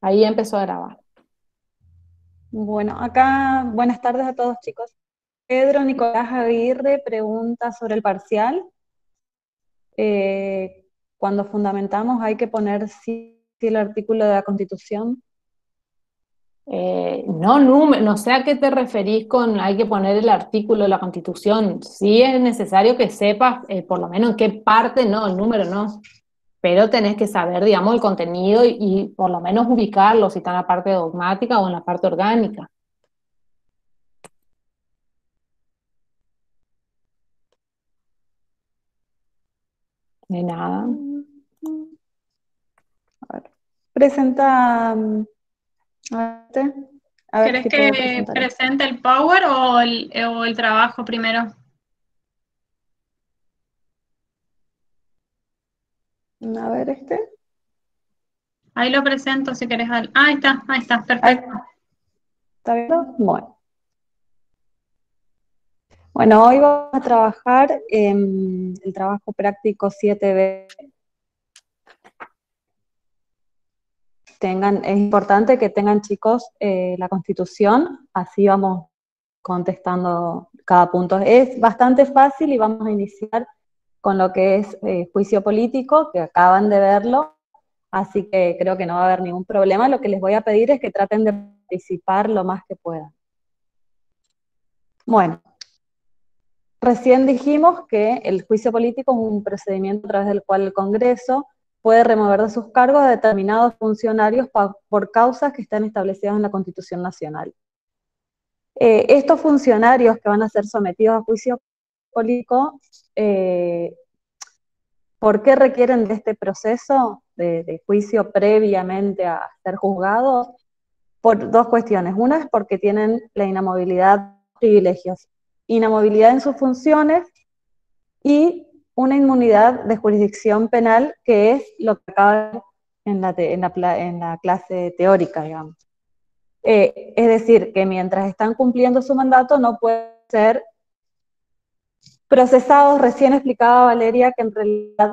Ahí empezó a grabar. Bueno, acá, buenas tardes a todos, chicos. Pedro Nicolás Aguirre pregunta sobre el parcial. Eh, Cuando fundamentamos hay que poner sí el artículo de la Constitución. No sé a qué te referís con hay que poner el artículo de la Constitución. Sí es necesario que sepas por lo menos en qué parte, no, el número no, pero tenés que saber, digamos, el contenido y por lo menos ubicarlo, si está en la parte dogmática o en la parte orgánica. De nada. A ver. Presenta, a ver ¿Querés si puedo que presentar esto. presente el Power o el trabajo primero? A ver Ahí lo presento si querés. Ahí está, Ahí, perfecto. ¿está viendo? Bueno, hoy vamos a trabajar en el trabajo práctico 7B. Es importante que tengan, chicos, la Constitución, así vamos contestando cada punto. Es bastante fácil y vamos a iniciar con lo que es juicio político, que acaban de verlo, así que creo que no va a haber ningún problema. Lo que les voy a pedir es que traten de participar lo más que puedan. Bueno, recién dijimos que el juicio político es un procedimiento a través del cual el Congreso puede remover de sus cargos a determinados funcionarios por causas que están establecidas en la Constitución Nacional. Estos funcionarios que van a ser sometidos a juicio político, ¿por qué requieren de este proceso de juicio previamente a ser juzgados? Por dos cuestiones. Una es porque tienen la inamovilidad, privilegios, inamovilidad en sus funciones y una inmunidad de jurisdicción penal, que es lo que acaba en la clase teórica, digamos. Es decir, que mientras están cumpliendo su mandato no pueden ser procesados. Recién explicaba Valeria que en realidad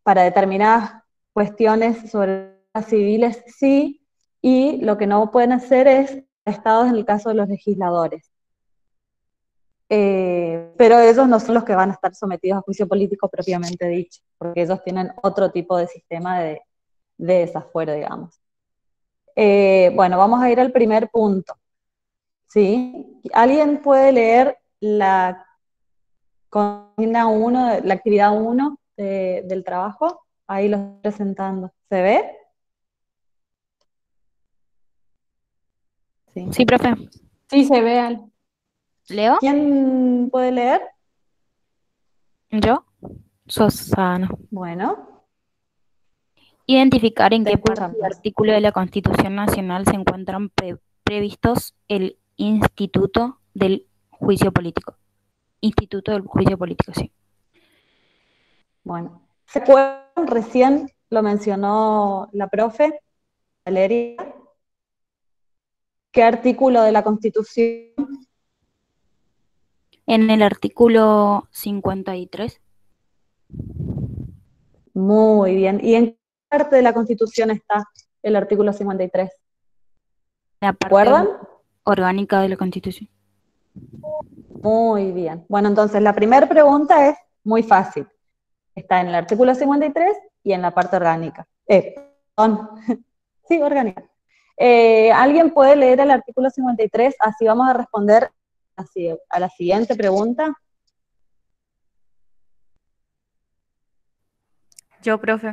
para determinadas cuestiones sobre las civiles sí, y lo que no pueden hacer es estados en el caso de los legisladores. Pero ellos no son los que van a estar sometidos a juicio político propiamente dicho, porque ellos tienen otro tipo de sistema de desafuero, digamos. Bueno, vamos a ir al primer punto. ¿Sí? ¿Alguien puede leer la consigna 1, la actividad 1 del trabajo? Ahí lo estoy presentando. ¿Se ve? Sí. Sí, profe. Sí, se ve al. ¿Leo? ¿Quién puede leer? ¿Yo? Susana. Bueno, Identificar en te qué parte escuchamos. del artículo de la Constitución Nacional se encuentran previstos el Instituto del Juicio Político. Instituto del Juicio Político, sí. Bueno, ¿se acuerdan? Recién lo mencionó la profe, Valeria. ¿Qué artículo de la Constitución? En el artículo 53. Muy bien. ¿Y en qué parte de la Constitución está el artículo 53? La ¿Se parte acuerdan? orgánica de la Constitución. Muy bien. Bueno, entonces la primera pregunta es muy fácil. Está en el artículo 53 y en la parte orgánica. Perdón. Sí, orgánica. ¿Alguien puede leer el artículo 53? Así vamos a responder a la siguiente pregunta. Yo, profe.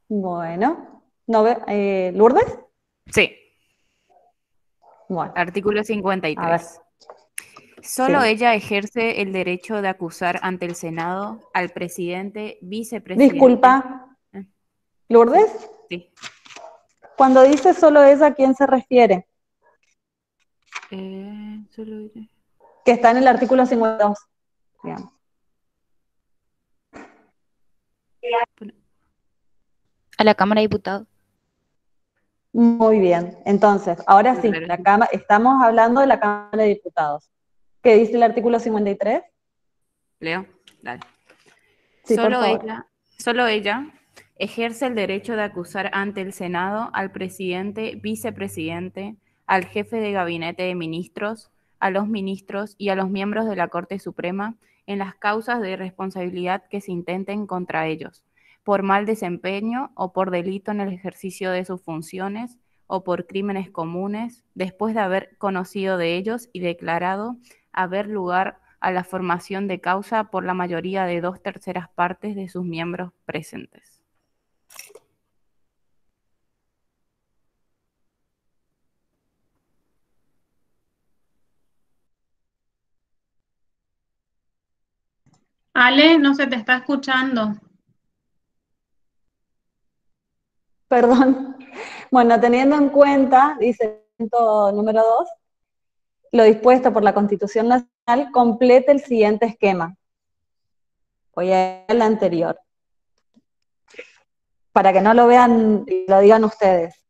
Bueno, ¿no ¿Lourdes? Sí, Bueno, artículo a ver, 53. Solo sí. ella ejerce el derecho de acusar ante el Senado al presidente, vicepresidente. Disculpa, Ah, sí, Lourdes, sí. cuando dice solo ella, ¿a quién se refiere? Solo ella. Que está en el artículo 52, digamos. A la Cámara de Diputados. Muy bien, entonces, ahora sí, Claro, sí. estamos hablando de la Cámara de Diputados. ¿Qué dice el artículo 53? Leo, dale. Sí, por Solo favor. ella, solo ella Ejerce el derecho de acusar ante el Senado al presidente, vicepresidente, al jefe de gabinete de ministros, a los ministros y a los miembros de la Corte Suprema en las causas de responsabilidad que se intenten contra ellos, por mal desempeño o por delito en el ejercicio de sus funciones o por crímenes comunes, después de haber conocido de ellos y declarado haber lugar a la formación de causa por la mayoría de 2/3 partes de sus miembros presentes. Ale, no se te está escuchando. Perdón. Bueno, teniendo en cuenta, dice el punto número 2, lo dispuesto por la Constitución Nacional, complete el siguiente esquema. Voy a ir al anterior, para que no lo vean y lo digan ustedes.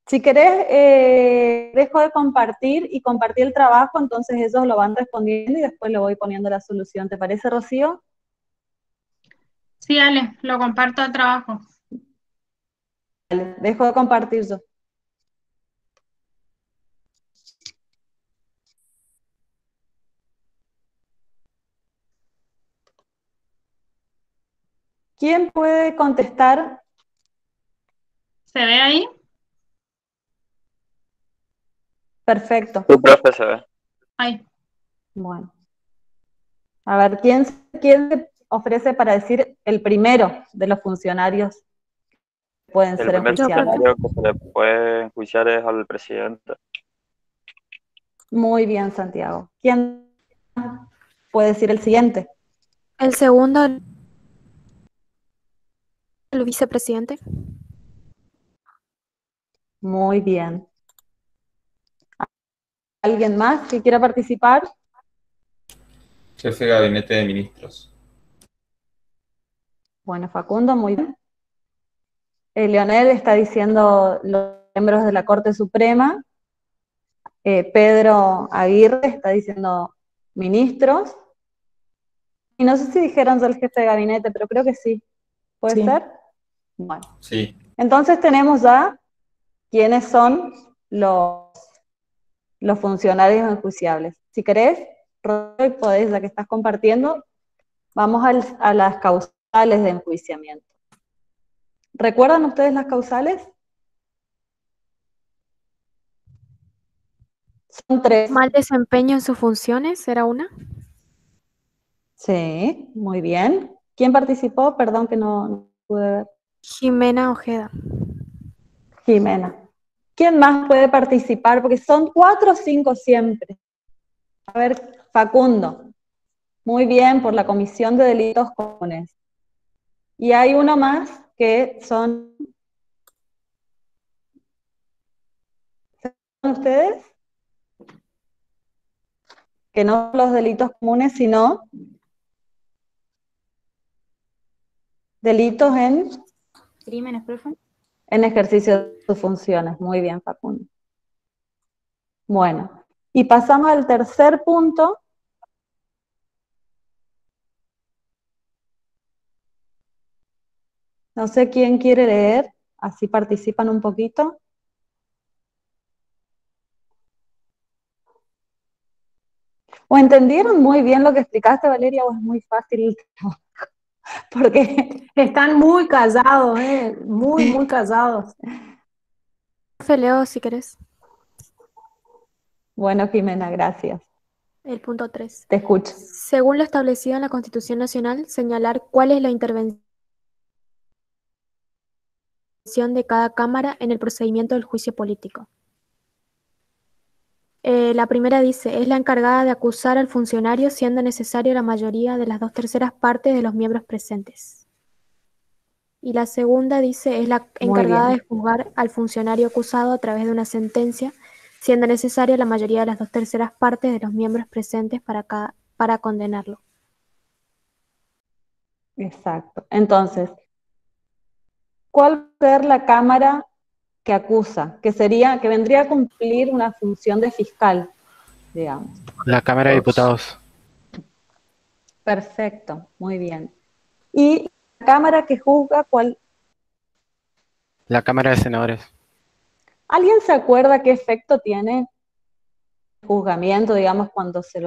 Si querés, dejo de compartir y compartir el trabajo, entonces ellos lo van respondiendo y después le voy poniendo la solución. ¿Te parece, Rocío? Sí, Ale, lo comparto al trabajo. Vale, dejo de compartir yo. ¿Quién puede contestar? ¿Se ve ahí? Perfecto. Tu profe se ve. Ahí. Bueno. A ver, ¿quién se ofrece para decir el primero de los funcionarios que pueden El ser primer enjuiciables? funcionario que se le puede enjuiciar es al presidente. Muy bien, Santiago. ¿Quién puede decir el siguiente? El segundo, el vicepresidente. Muy bien. ¿Alguien más que quiera participar? Jefe de gabinete de ministros. Bueno, Facundo, muy bien. Leonel está diciendo los miembros de la Corte Suprema. Pedro Aguirre está diciendo ministros. Y no sé si dijeron ya el jefe de gabinete, pero creo que sí. ¿Puede Sí. ser? Bueno. Sí. Entonces tenemos ya quiénes son los funcionarios enjuiciables. Si querés, Roy, podés, ya que estás compartiendo, vamos a las causales de enjuiciamiento. ¿Recuerdan ustedes las causales? Son 3. Mal desempeño en sus funciones, ¿era una? Sí, muy bien. ¿Quién participó? Perdón que no pude ver. Jimena Ojeda. Jimena. ¿Quién más puede participar? Porque son 4 o 5 siempre. A ver, Facundo. Muy bien, por la Comisión de Delitos Comunes. Y hay uno más que son... ¿Son ustedes? Que no los delitos comunes, sino delitos Crímenes, profe. en ejercicio de sus funciones. Muy bien, Facundo. Bueno, y pasamos al tercer punto. No sé quién quiere leer, así participan un poquito. ¿O entendieron muy bien lo que explicaste, Valeria, o es muy fácil el trabajo? Porque Están muy callados, muy callados. Profe, leo si querés. bueno, Jimena, gracias. El punto 3. Te escucho. Según lo establecido en la Constitución Nacional, señalar cuál es la intervención de cada Cámara en el procedimiento del juicio político. La primera dice, es la encargada de acusar al funcionario siendo necesario la mayoría de las 2/3 partes de los miembros presentes. Y la segunda dice, es la encargada de juzgar al funcionario acusado a través de una sentencia, siendo necesaria la mayoría de las 2/3 partes de los miembros presentes para condenarlo. Exacto. Entonces, ¿cuál va a ser la Cámara que acusa? Que vendría a cumplir una función de fiscal, digamos. La Cámara de Diputados. Perfecto, muy bien. Y Cámara que juzga, ¿cuál? La Cámara de Senadores. ¿Alguien se acuerda qué efecto tiene el juzgamiento, digamos, cuando se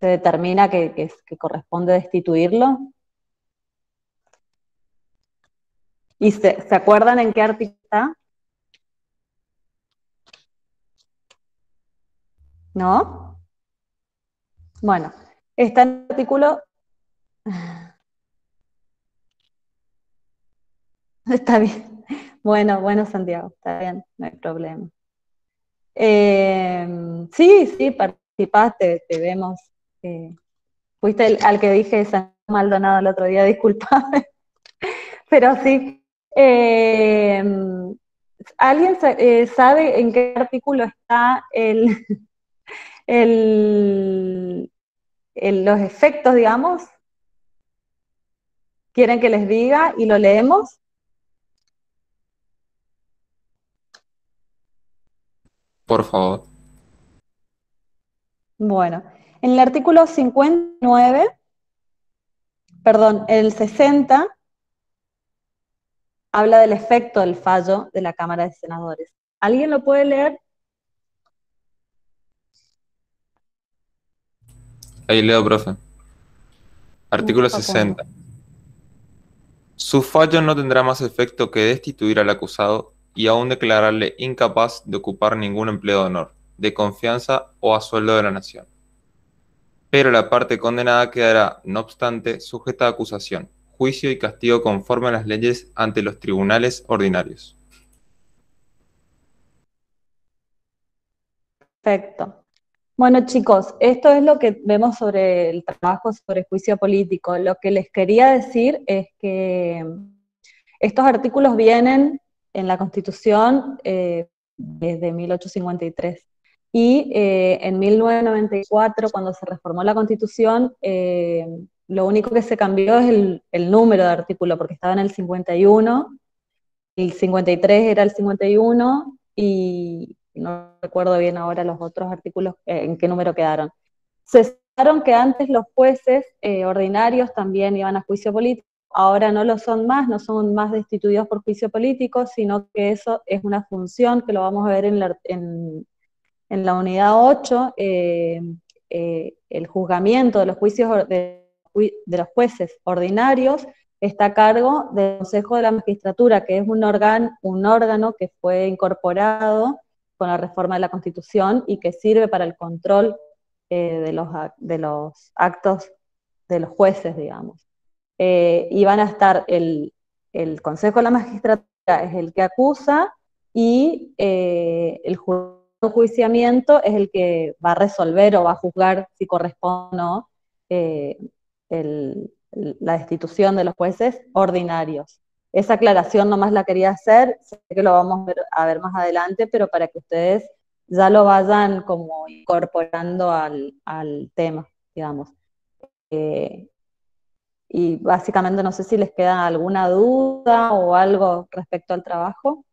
determina que corresponde destituirlo? ¿Y se acuerdan en qué artículo está? ¿No? Bueno, está en el artículo... Está bien. Bueno, Santiago, está bien, no hay problema. Sí, participaste, te vemos. Fuiste al que dije San Maldonado el otro día, disculpame. Pero sí. ¿Alguien sabe en qué artículo está los efectos, digamos? ¿Quieren que les diga y lo leemos? Por favor. Bueno, en el artículo 59, perdón, el 60, habla del efecto del fallo de la Cámara de Senadores. ¿Alguien lo puede leer? Ahí leo, profe. Artículo Facundo. 60. Su fallo no tendrá más efecto que destituir al acusado y aún declararle incapaz de ocupar ningún empleo de honor, de confianza o a sueldo de la nación. Pero la parte condenada quedará, no obstante, sujeta a acusación, juicio y castigo conforme a las leyes ante los tribunales ordinarios. Perfecto. Bueno, chicos, esto es lo que vemos sobre el trabajo sobre juicio político. Lo que les quería decir es que estos artículos vienen en la Constitución desde 1853. Y en 1994, cuando se reformó la Constitución, lo único que se cambió es el número de artículo, porque estaba en el 51, el 53 era el 51, y no recuerdo bien ahora los otros artículos en qué número quedaron. Se sacaron que antes los jueces ordinarios también iban a juicio político, ahora no lo son más, no son más destituidos por juicio político, sino que eso es una función que lo vamos a ver en la unidad 8, el juzgamiento de los juicios de los jueces ordinarios está a cargo del Consejo de la Magistratura, que es un órgano que fue incorporado con la reforma de la Constitución y que sirve para el control de los actos de los jueces, digamos. Y van a estar el Consejo de la Magistratura es el que acusa y el enjuiciamiento es el que va a resolver o va a juzgar si corresponde o no la destitución de los jueces ordinarios. Esa aclaración nomás la quería hacer, sé que lo vamos a ver más adelante, pero para que ustedes ya lo vayan como incorporando al tema, digamos. Y básicamente no sé si les queda alguna duda o algo respecto al trabajo.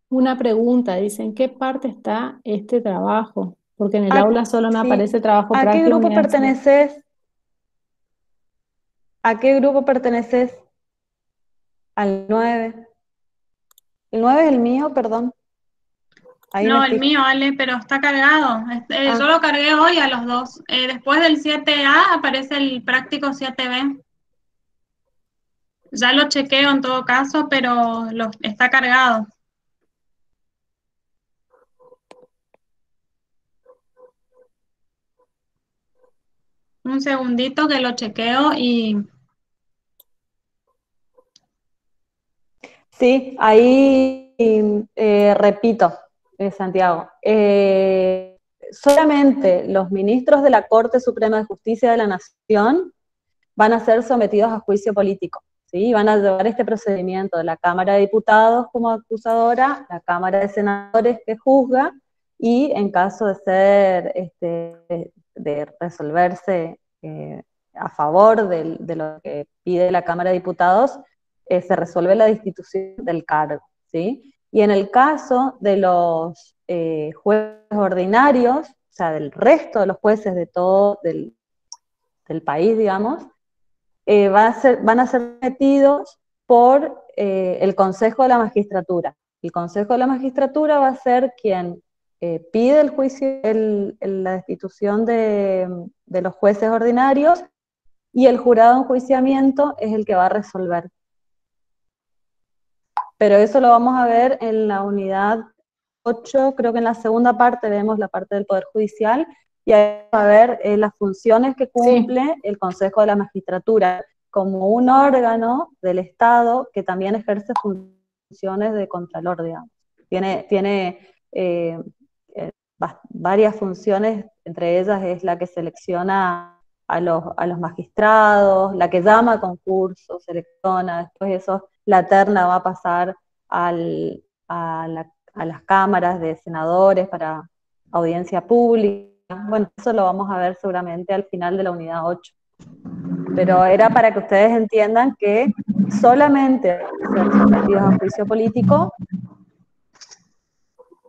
Una pregunta, dice, ¿en qué parte está este trabajo? Porque en el aula solo me aparece trabajo ¿A qué práctico. grupo perteneces? ¿A qué grupo perteneces? Al 9. El 9 es el mío, perdón. Ahí No, el mío, Ale, pero está cargado. Yo lo cargué hoy a los dos. Después del 7A aparece el práctico 7B. Ya lo chequeo en todo caso, pero está cargado. Un segundito que lo chequeo y... Sí, ahí repito, Santiago. Solamente los ministros de la Corte Suprema de Justicia de la Nación van a ser sometidos a juicio político, ¿sí? Van a llevar este procedimiento de la Cámara de Diputados como acusadora, la Cámara de Senadores que juzga, y en caso de ser, de resolverse a favor de lo que pide la Cámara de Diputados, se resuelve la destitución del cargo, ¿sí? Y en el caso de los jueces ordinarios, o sea, del resto de los jueces de todo del país, digamos, van a ser sometidos por el Consejo de la Magistratura. El Consejo de la Magistratura va a ser quien pide el juicio, la destitución de los jueces ordinarios, y el jurado de enjuiciamiento es el que va a resolver. Pero eso lo vamos a ver en la unidad 8, creo que en la segunda parte vemos la parte del Poder Judicial, y ahí vamos a ver las funciones que cumple el Consejo de la Magistratura, como un órgano del Estado que también ejerce funciones de contralor, digamos. Tiene varias funciones, entre ellas es la que selecciona a los magistrados, la que llama a concursos, selecciona, después la terna va a pasar a las cámaras de senadores para audiencia pública. Bueno, eso lo vamos a ver seguramente al final de la unidad 8. Pero era para que ustedes entiendan que solamente ser sometidos a juicio político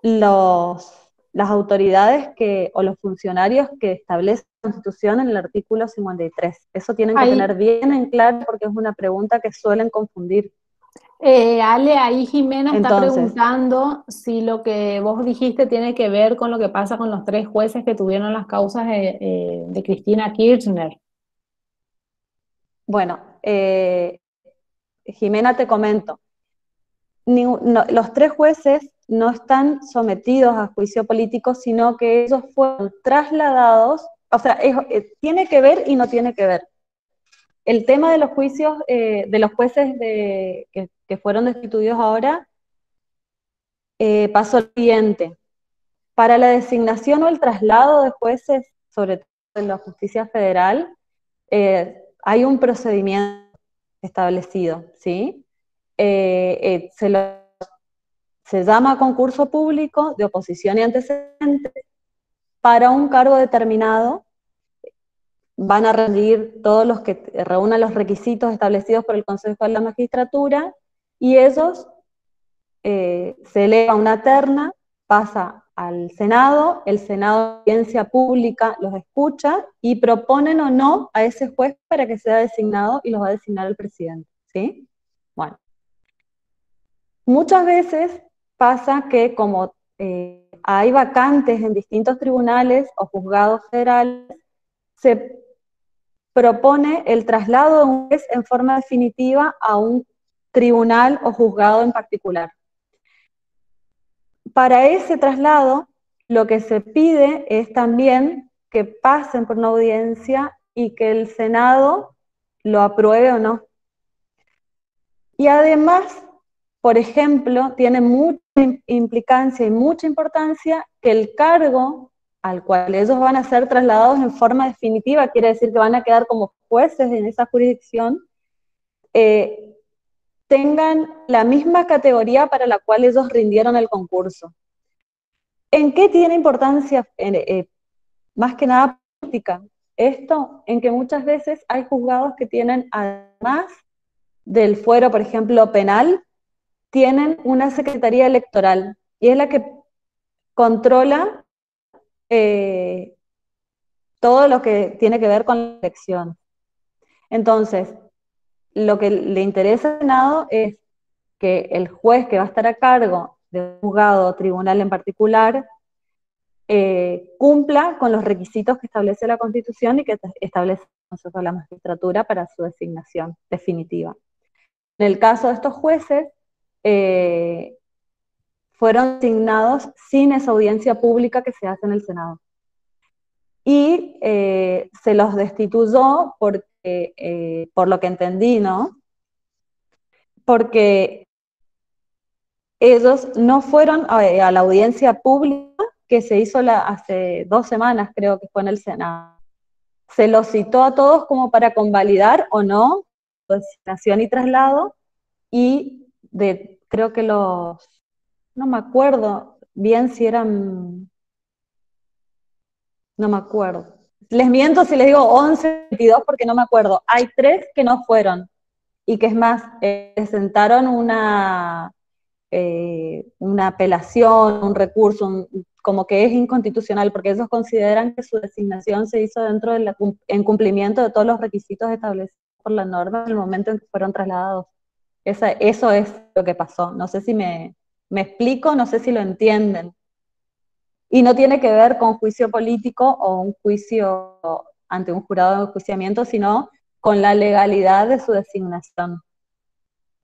las autoridades o los funcionarios que establece la Constitución en el artículo 53. Eso tienen que tener bien en claro porque es una pregunta que suelen confundir. Ale, ahí Jimena está preguntando si lo que vos dijiste tiene que ver con lo que pasa con los 3 jueces que tuvieron las causas de Cristina Kirchner. Bueno, Jimena, te comento. Los 3 jueces no están sometidos a juicio político, sino que ellos fueron trasladados, o sea, tiene que ver y no tiene que ver. El tema de los juicios, de los jueces que fueron destituidos ahora, pasó lo siguiente. Para la designación o el traslado de jueces, sobre todo en la justicia federal, hay un procedimiento establecido, ¿sí? Se llama concurso público de oposición y antecedentes para un cargo determinado. Van a rendir todos los que reúnan los requisitos establecidos por el Consejo de la Magistratura, y ellos se eleva una terna, pasa al Senado, el Senado de audiencia pública los escucha y proponen o no a ese juez para que sea designado, y los va a designar el presidente, ¿sí? Bueno. Muchas veces pasa que como hay vacantes en distintos tribunales o juzgados federales, se propone el traslado de un juez en forma definitiva a un tribunal o juzgado en particular. Para ese traslado, lo que se pide es también que pasen por una audiencia y que el Senado lo apruebe o no. Y además, por ejemplo, tiene mucha implicancia y mucha importancia que el cargo al cual ellos van a ser trasladados en forma definitiva, quiere decir que van a quedar como jueces en esa jurisdicción, tengan la misma categoría para la cual ellos rindieron el concurso. ¿En qué tiene importancia, más que nada política? Esto, en que muchas veces hay juzgados que tienen, además del fuero, por ejemplo, penal, tienen una secretaría electoral, y es la que controla todo lo que tiene que ver con la elección. Entonces, lo que le interesa al Senado es que el juez que va a estar a cargo de un juzgado o tribunal en particular cumpla con los requisitos que establece la Constitución y que establece el Consejo de la Magistratura para su designación definitiva. En el caso de estos jueces, fueron designados sin esa audiencia pública que se hace en el Senado. Y se los destituyó porque, por lo que entendí, ¿no? Porque ellos no fueron a la audiencia pública que se hizo hace 2 semanas, creo que fue en el Senado. Se los citó a todos como para convalidar o no designación y traslado, y creo que no me acuerdo bien si eran, no me acuerdo. Les miento si les digo 11, 22 porque no me acuerdo. Hay 3 que no fueron, y que es más, presentaron una una apelación, un recurso, como que es inconstitucional, porque ellos consideran que su designación se hizo dentro de en cumplimiento de todos los requisitos establecidos por la norma en el momento en que fueron trasladados. Eso es lo que pasó. No sé si me explico, no sé si lo entienden. Y no tiene que ver con juicio político o un juicio ante un jurado de enjuiciamiento, sino con la legalidad de su designación.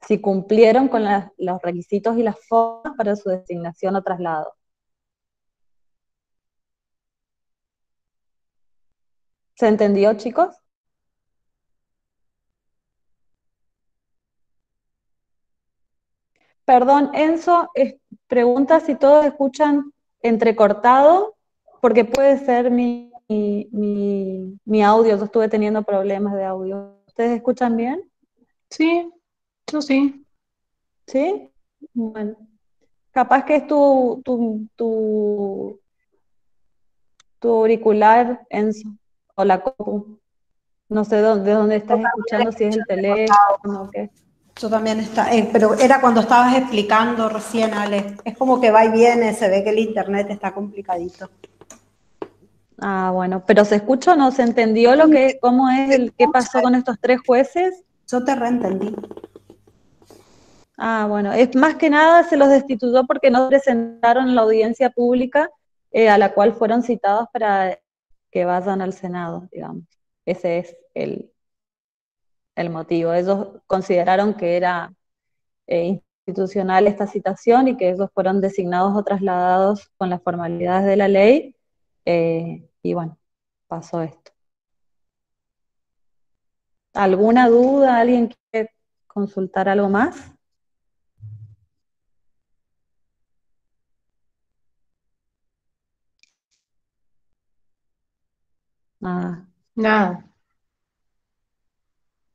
Si cumplieron con los requisitos y las formas para su designación o traslado. ¿Se entendió, chicos? Perdón, Enzo, pregunta si todos escuchan entrecortado, porque puede ser mi audio, yo estuve teniendo problemas de audio. ¿Ustedes escuchan bien? Sí, yo sí. ¿Sí? Bueno. Capaz que es tu auricular, Enzo, o la compu. No sé de dónde estás escuchando, si es el teléfono o qué. Yo también está, pero era cuando estabas explicando recién, Ale. Es como que va y viene, se ve que el internet está complicadito. Ah, bueno, pero ¿se escucha o no? ¿Se entendió cómo es qué pasó con estos 3 jueces? Yo te reentendí. Ah, bueno, es más que nada se los destituyó porque no presentaron en la audiencia pública a la cual fueron citados para que vayan al Senado, digamos. Ese es el motivo. Ellos consideraron que era institucional esta citación y que ellos fueron designados o trasladados con las formalidades de la ley, y bueno, pasó esto. ¿Alguna duda? ¿Alguien quiere consultar algo más? Nada. Nada.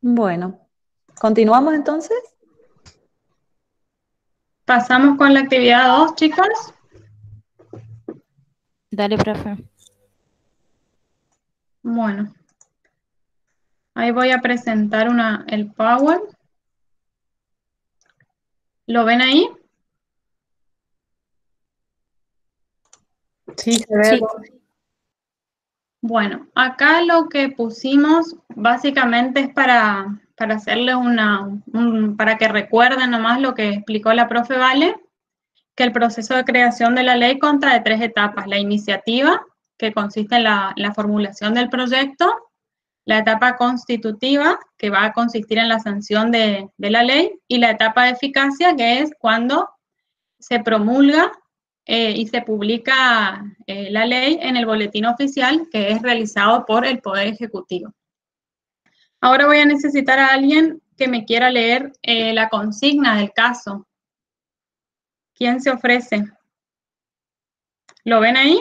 Bueno, ¿continuamos entonces? Pasamos con la actividad 2, chicos. Dale, profe. Bueno, ahí voy a presentar el Power. ¿Lo ven ahí? Sí, se ve. Sí. Bueno, acá lo que pusimos básicamente es para hacerle para que recuerden nomás lo que explicó la profe Vale, que el proceso de creación de la ley consta de 3 etapas: la iniciativa, que consiste en la formulación del proyecto; la etapa constitutiva, que va a consistir en la sanción de la ley; y la etapa de eficacia, que es cuando se promulga y se publica la ley en el boletín oficial, que es realizado por el Poder Ejecutivo. Ahora voy a necesitar a alguien que me quiera leer la consigna del caso. ¿Quién se ofrece? ¿Lo ven ahí?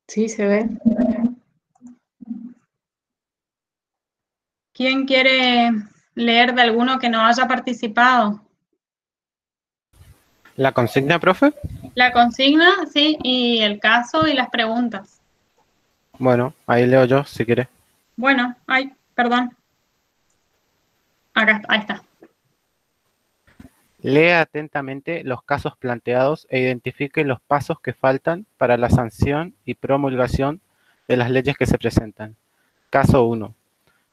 Sí, se ve. ¿Quién quiere leer de alguno que no haya participado? ¿La consigna, profe? La consigna, sí, y el caso y las preguntas. Bueno, ahí leo yo, si quiere. Bueno, ay, perdón. Acá, ahí está. Lea atentamente los casos planteados e identifique los pasos que faltan para la sanción y promulgación de las leyes que se presentan. Caso 1.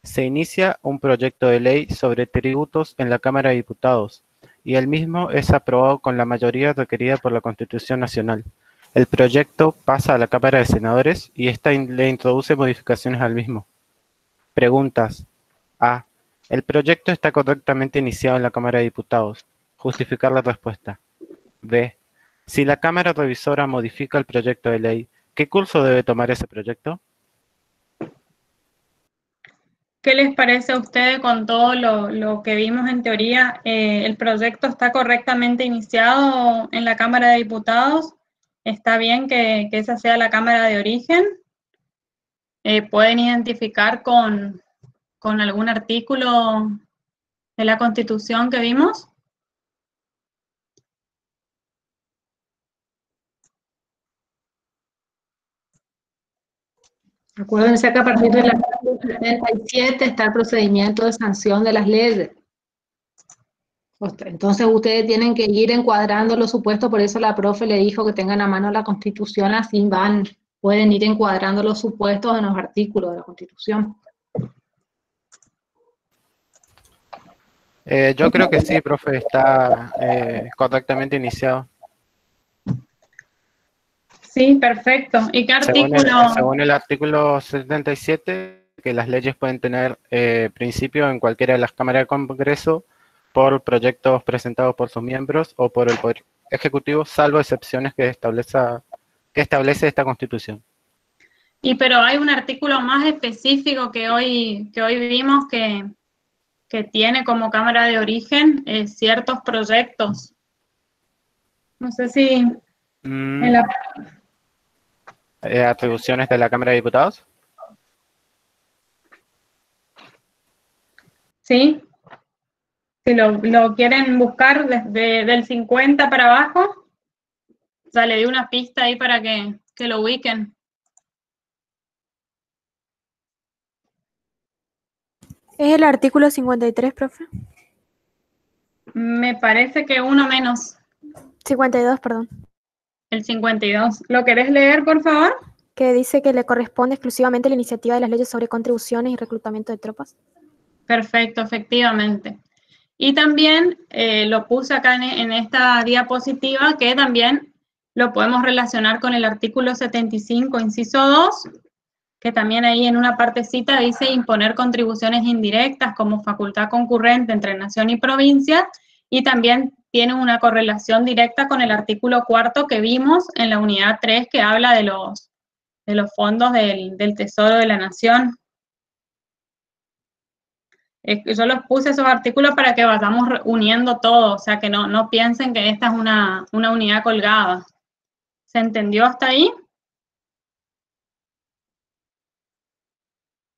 Se inicia un proyecto de ley sobre tributos en la Cámara de Diputados y el mismo es aprobado con la mayoría requerida por la Constitución Nacional. El proyecto pasa a la Cámara de Senadores y esta le introduce modificaciones al mismo. Preguntas. A. ¿El proyecto está correctamente iniciado en la Cámara de Diputados? Justificar la respuesta. B. Si la Cámara Revisora modifica el proyecto de ley, ¿qué curso debe tomar ese proyecto? ¿Qué les parece a ustedes con todo lo que vimos en teoría? ¿El proyecto está correctamente iniciado en la Cámara de Diputados? ¿Está bien que esa sea la Cámara de origen? ¿Pueden identificar con algún artículo de la Constitución que vimos? Acuérdense que a partir del artículo 77 está el procedimiento de sanción de las leyes. Entonces ustedes tienen que ir encuadrando los supuestos, por eso la profe le dijo que tengan a mano la Constitución, así pueden ir encuadrando los supuestos en los artículos de la Constitución. Yo creo que sí, profe, está correctamente iniciado. Sí, perfecto. ¿Y qué artículo? Según el artículo 77, que las leyes pueden tener principio en cualquiera de las cámaras del Congreso por proyectos presentados por sus miembros o por el Poder Ejecutivo, salvo excepciones que establece esta Constitución. Pero hay un artículo más específico que hoy vimos que tiene como cámara de origen ciertos proyectos. No sé si... ¿Atribuciones de la Cámara de Diputados? Sí. Si lo quieren buscar desde del 50 para abajo, o sea, le di una pista ahí para que lo ubiquen. ¿Es el artículo 53, profe? Me parece que uno menos. 52, perdón. El 52. ¿Lo querés leer, por favor? Que dice que le corresponde exclusivamente la iniciativa de las leyes sobre contribuciones y reclutamiento de tropas. Perfecto, efectivamente. Y también lo puse acá en esta diapositiva, que también lo podemos relacionar con el artículo 75, inciso 2, que también ahí en una partecita dice imponer contribuciones indirectas como facultad concurrente entre nación y provincia, y también tiene una correlación directa con el artículo 4 que vimos en la unidad 3, que habla de los fondos del Tesoro de la Nación. Yo los puse esos artículos para que vayamos uniendo todo, o sea, que no piensen que esta es una unidad colgada. ¿Se entendió hasta ahí?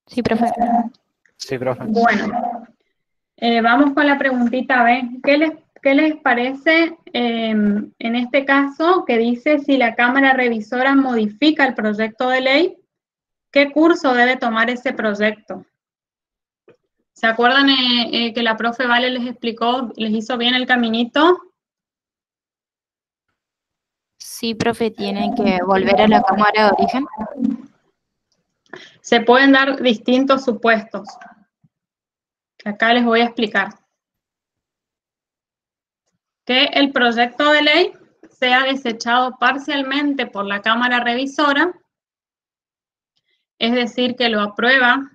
Sí, profe. Sí, profe. Bueno, vamos con la preguntita B. ¿Qué les parece en este caso que dice si la Cámara Revisora modifica el proyecto de ley? ¿Qué curso debe tomar ese proyecto? ¿Se acuerdan que la profe Vale les explicó, les hizo bien el caminito? Sí, profe, tienen que volver a la cámara de origen. Se pueden dar distintos supuestos, que acá les voy a explicar. Que el proyecto de ley sea desechado parcialmente por la Cámara Revisora, es decir, que lo aprueba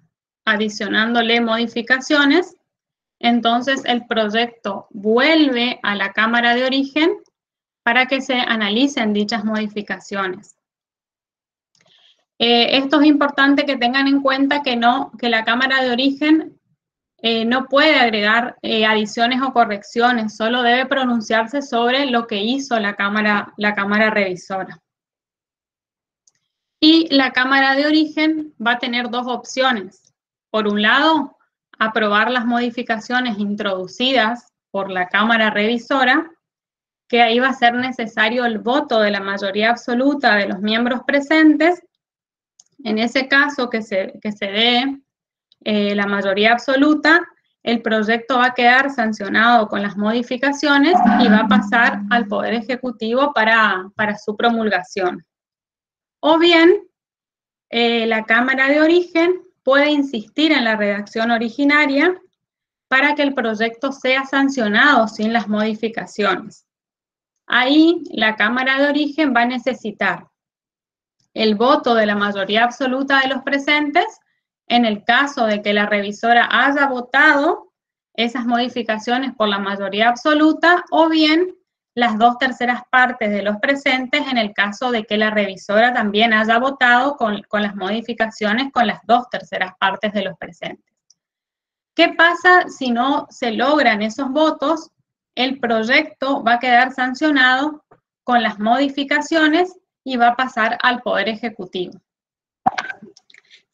adicionándole modificaciones, entonces el proyecto vuelve a la Cámara de origen para que se analicen dichas modificaciones. Esto es importante que tengan en cuenta que la Cámara de origen no puede agregar adiciones o correcciones, solo debe pronunciarse sobre lo que hizo la Cámara Revisora. Y la Cámara de origen va a tener dos opciones. Por un lado, aprobar las modificaciones introducidas por la Cámara Revisora, que ahí va a ser necesario el voto de la mayoría absoluta de los miembros presentes. En ese caso que se dé la mayoría absoluta, el proyecto va a quedar sancionado con las modificaciones y va a pasar al Poder Ejecutivo para su promulgación. O bien, la Cámara de origen puede insistir en la redacción originaria para que el proyecto sea sancionado sin las modificaciones. Ahí la Cámara de origen va a necesitar el voto de la mayoría absoluta de los presentes en el caso de que la revisora haya votado esas modificaciones por la mayoría absoluta, o bien las 2/3 partes de los presentes en el caso de que la revisora también haya votado con las modificaciones con las 2/3 partes de los presentes. ¿Qué pasa si no se logran esos votos? El proyecto va a quedar sancionado con las modificaciones y va a pasar al Poder Ejecutivo.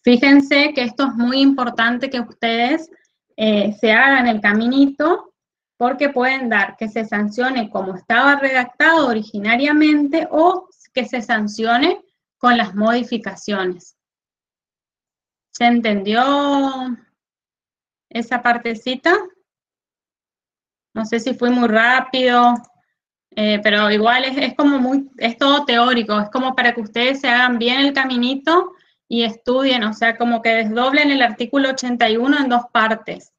Fíjense que esto es muy importante que ustedes se hagan el caminito, porque pueden dar que se sancione como estaba redactado originariamente o que se sancione con las modificaciones. ¿Se entendió esa partecita? No sé si fui muy rápido, pero igual es como es todo teórico, es como para que ustedes se hagan bien el caminito y estudien, o sea, como que desdoblen el artículo 81 en dos partes.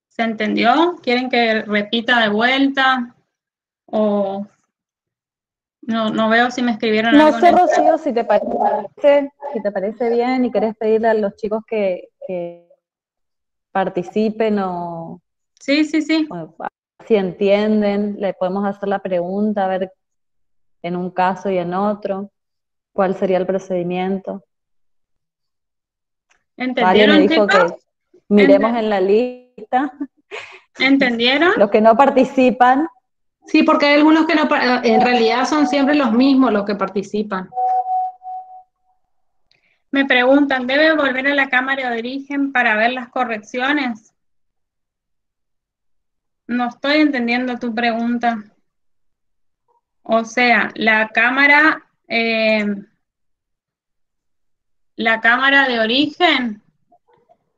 ¿Se entendió? ¿Quieren que repita de vuelta? O no veo si me escribieron No algo en sé, el chat. Rocío, si te parece bien y querés pedirle a los chicos que participen o Sí, sí, sí. si entienden, le podemos hacer la pregunta, a ver en un caso y en otro, cuál sería el procedimiento. Vale, me ¿Entendieron, dijo chicos? que miremos en la lista. ¿Entendieron? Los que no participan. Sí, porque hay algunos que no, en realidad son siempre los mismos los que participan. Me preguntan, ¿debe volver a la cámara de origen para ver las correcciones? No estoy entendiendo tu pregunta. O sea, la cámara de origen,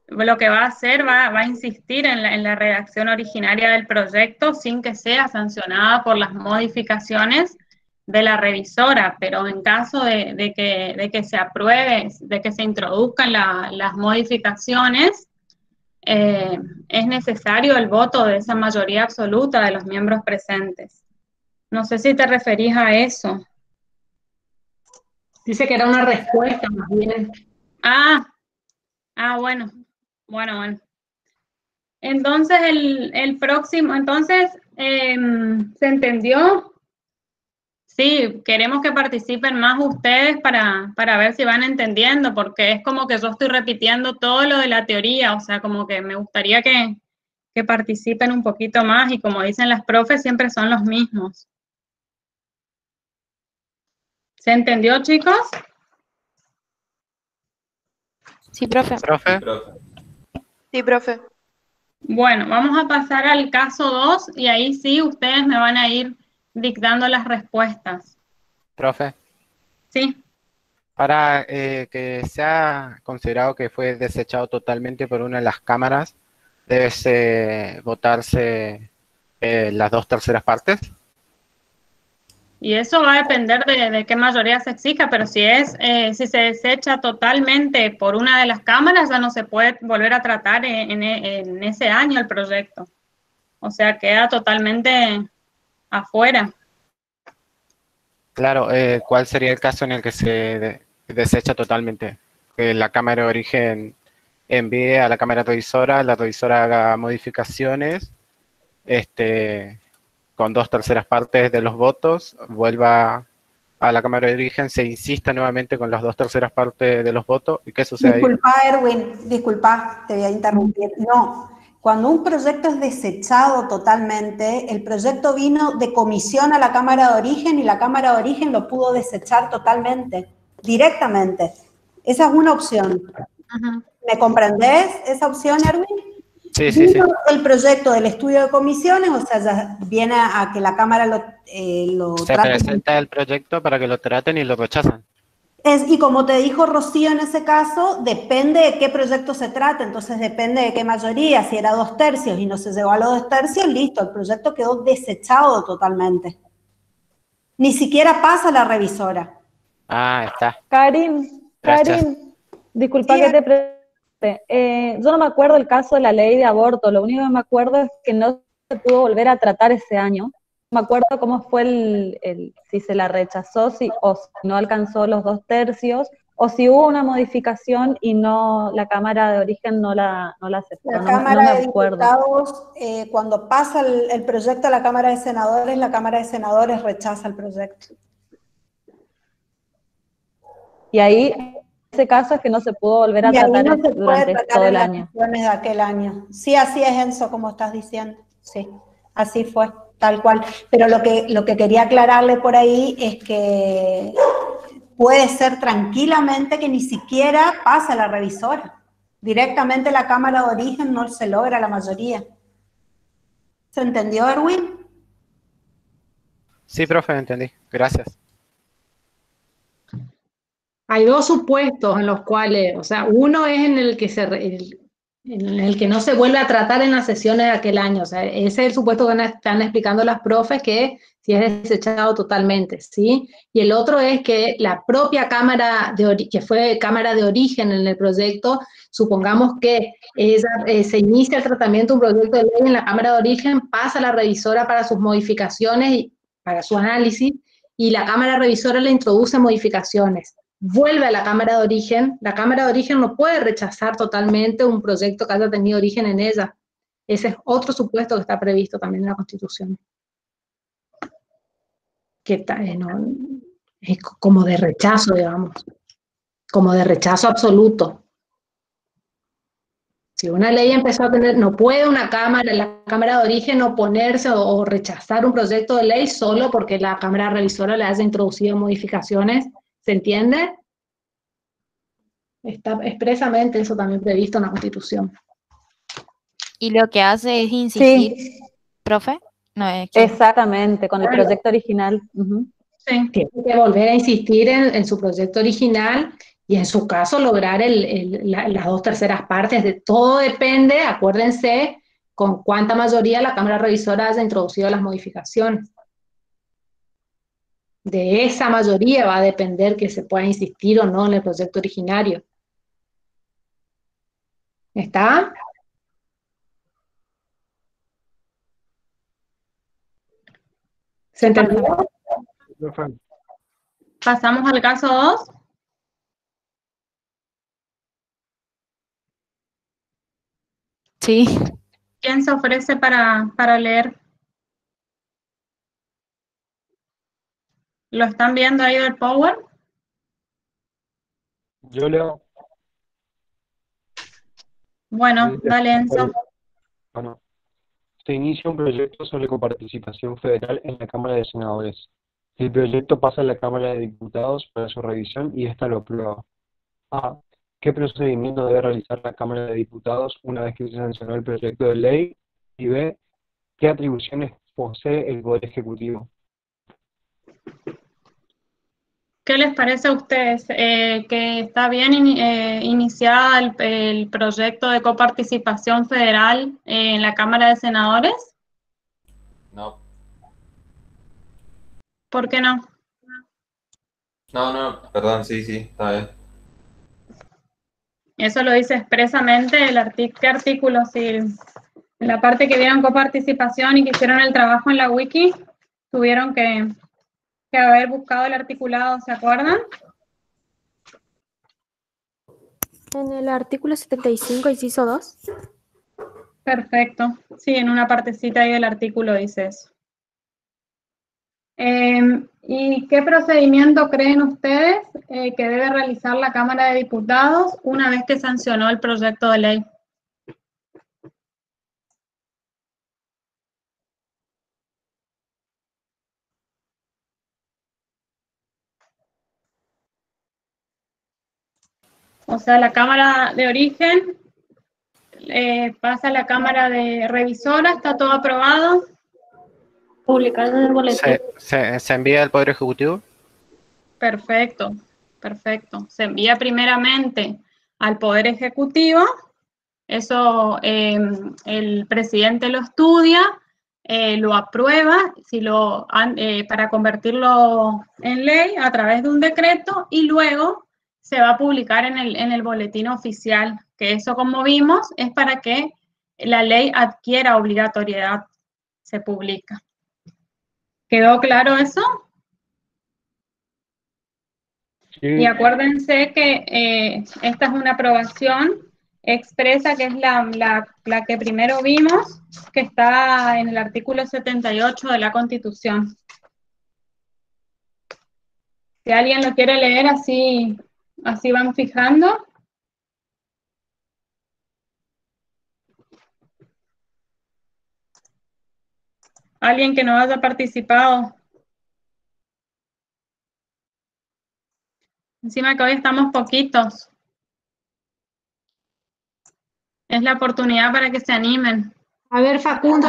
lo que va a hacer, va a insistir en la redacción originaria del proyecto sin que sea sancionada por las modificaciones de la revisora, pero en caso de que se apruebe, de que se introduzcan las modificaciones, es necesario el voto de esa mayoría absoluta de los miembros presentes. No sé si te referís a eso. Dice que era una respuesta más bien. Bueno. Entonces, el próximo, ¿se entendió? Sí, queremos que participen más ustedes para ver si van entendiendo, porque es como que yo estoy repitiendo todo lo de la teoría, o sea, como que me gustaría que participen un poquito más, y como dicen las profes, siempre son los mismos. ¿Se entendió, chicos? Sí, profe. ¿Profe? Sí, profe. Bueno, vamos a pasar al caso 2 y ahí sí ustedes me van a ir dictando las respuestas. ¿Profe? Sí. Para que sea considerado que fue desechado totalmente por una de las cámaras, debe votarse las 2/3 partes. Y eso va a depender de qué mayoría se exija, pero si se desecha totalmente por una de las cámaras, ya no se puede volver a tratar en ese año el proyecto. O sea, queda totalmente afuera. Claro, ¿cuál sería el caso en el que se desecha totalmente? Que la cámara de origen envíe a la cámara revisora, la revisora haga modificaciones, con 2/3 partes de los votos, vuelva a la cámara de origen, se insista nuevamente con las 2/3 partes de los votos, ¿y qué sucede ahí? Disculpa, Erwin, disculpa, te voy a interrumpir. No, cuando un proyecto es desechado totalmente, el proyecto vino de comisión a la cámara de origen y la cámara de origen lo pudo desechar totalmente, directamente. Esa es una opción. ¿Me comprendés esa opción, Erwin? Sí, sí, sí. El proyecto del estudio de comisiones, o sea, ya viene a que la cámara lo Se trate. presenta el proyecto para que lo traten y lo rechazan. Y como te dijo Rocío en ese caso, depende de qué proyecto se trate, entonces depende de qué mayoría, si era 2/3 y no se llegó a los 2/3, listo, el proyecto quedó desechado totalmente. Ni siquiera pasa la revisora. Está. Karin, disculpa Sí, que te pregunte. Yo no me acuerdo el caso de la ley de aborto, lo único que me acuerdo es que no se pudo volver a tratar ese año. No me acuerdo cómo fue si se la rechazó o si no alcanzó los 2/3, o si hubo una modificación y la cámara de origen no la aceptó. La no Cámara me de acuerdo. Diputados, cuando pasa el proyecto a la Cámara de Senadores, la Cámara de Senadores rechaza el proyecto. Y ahí, en ese caso es que no se pudo volver a tratar durante todo el año. De aquel año. Sí, así es, Enzo, como estás diciendo. Sí, así fue, tal cual. Pero lo que quería aclararle por ahí es que puede ser tranquilamente que ni siquiera pase la revisora. Directamente la Cámara de Origen no se logra la mayoría. ¿Se entendió, Erwin? Sí, profe, entendí. Gracias. Hay dos supuestos en los cuales, o sea, uno es en el que en el que no se vuelve a tratar en las sesiones de aquel año. O sea, ese es el supuesto que están explicando las profes, que si es desechado totalmente, ¿sí? Y el otro es que la propia cámara, que fue cámara de origen en el proyecto, supongamos que se inicia el tratamiento de un proyecto de ley en la cámara de origen, pasa a la revisora para sus modificaciones y para su análisis, y la cámara revisora le introduce modificaciones. Vuelve a la cámara de origen no puede rechazar totalmente un proyecto que haya tenido origen en ella. Ese es otro supuesto que está previsto también en la Constitución. Que no, es como de rechazo, digamos, como de rechazo absoluto. Si una ley empezó a tener, no puede la cámara de origen oponerse o rechazar un proyecto de ley solo porque la cámara revisora le haya introducido modificaciones, ¿se entiende? Está expresamente eso también previsto en la Constitución. Y lo que hace es insistir, Sí, profe. No, es que exactamente, con el proyecto original. Ujú. Sí. Tiene que volver a insistir en su proyecto original y en su caso lograr las 2/3 partes. De todo depende, acuérdense, con cuánta mayoría la Cámara Revisora haya introducido las modificaciones. De esa mayoría va a depender que se pueda insistir o no en el proyecto originario. ¿Está? ¿Se entendió? Pasamos al caso 2. sí. ¿Quién se ofrece para leer? ¿Lo están viendo ahí del Power? Yo leo. Bueno, dale, Enzo. Bueno, se inicia un proyecto sobre coparticipación federal en la Cámara de Senadores. El proyecto pasa a la Cámara de Diputados para su revisión y ésta lo aprueba. A. ¿Qué procedimiento debe realizar la Cámara de Diputados una vez que se sancionó el proyecto de ley? Y B. ¿Qué atribuciones posee el Poder Ejecutivo? ¿Qué les parece a ustedes? ¿Que está bien iniciada el proyecto de coparticipación federal en la Cámara de Senadores? No. ¿Por qué no? No, perdón, sí, está bien. Eso lo dice expresamente ¿qué artículo? Si en la parte que vieron coparticipación y que hicieron el trabajo en la wiki, tuvieron que haber buscado el articulado, ¿se acuerdan? En el artículo 75, inciso 2. Perfecto. Sí, en una partecita ahí del artículo dice eso. ¿Y qué procedimiento creen ustedes que debe realizar la Cámara de Diputados una vez que sancionó el proyecto de ley? O sea, la Cámara de Origen pasa a la Cámara de Revisora, ¿está todo aprobado? Publicar en el boletín. ¿Se envía al Poder Ejecutivo? Perfecto, perfecto. Se envía primeramente al Poder Ejecutivo, eso el presidente lo estudia, lo aprueba para convertirlo en ley a través de un decreto y luego se va a publicar en el boletín oficial, que eso, como vimos, es para que la ley adquiera obligatoriedad, se publica. ¿Quedó claro eso? Sí. Y acuérdense que esta es una aprobación expresa, que es la que primero vimos, que está en el artículo 78 de la Constitución. Si alguien lo quiere leer, así van fijando. Alguien que no haya participado. Encima que hoy estamos poquitos. Es la oportunidad para que se animen. A ver, Facundo,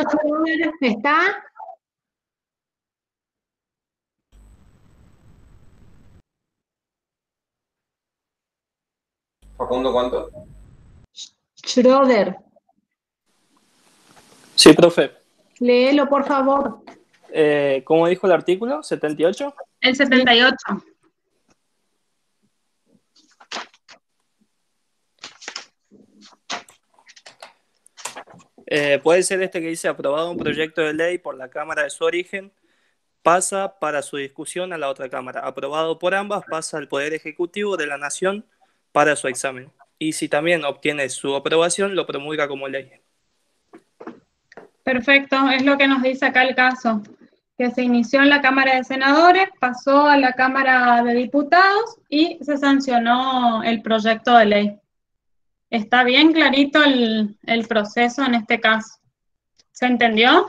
¿está? Facundo, ¿cuánto? Schroeder, Sí, profe. léelo por favor. ¿Cómo dijo el artículo? ¿78? El 78. Puede ser este que dice aprobado un proyecto de ley por la Cámara de su origen, pasa para su discusión a la otra Cámara. Aprobado por ambas, pasa al Poder Ejecutivo de la Nación para su examen. Y si también obtiene su aprobación, lo promulga como ley. Perfecto, es lo que nos dice acá el caso, que se inició en la Cámara de Senadores, pasó a la Cámara de Diputados y se sancionó el proyecto de ley. Está bien clarito el proceso en este caso. ¿Se entendió?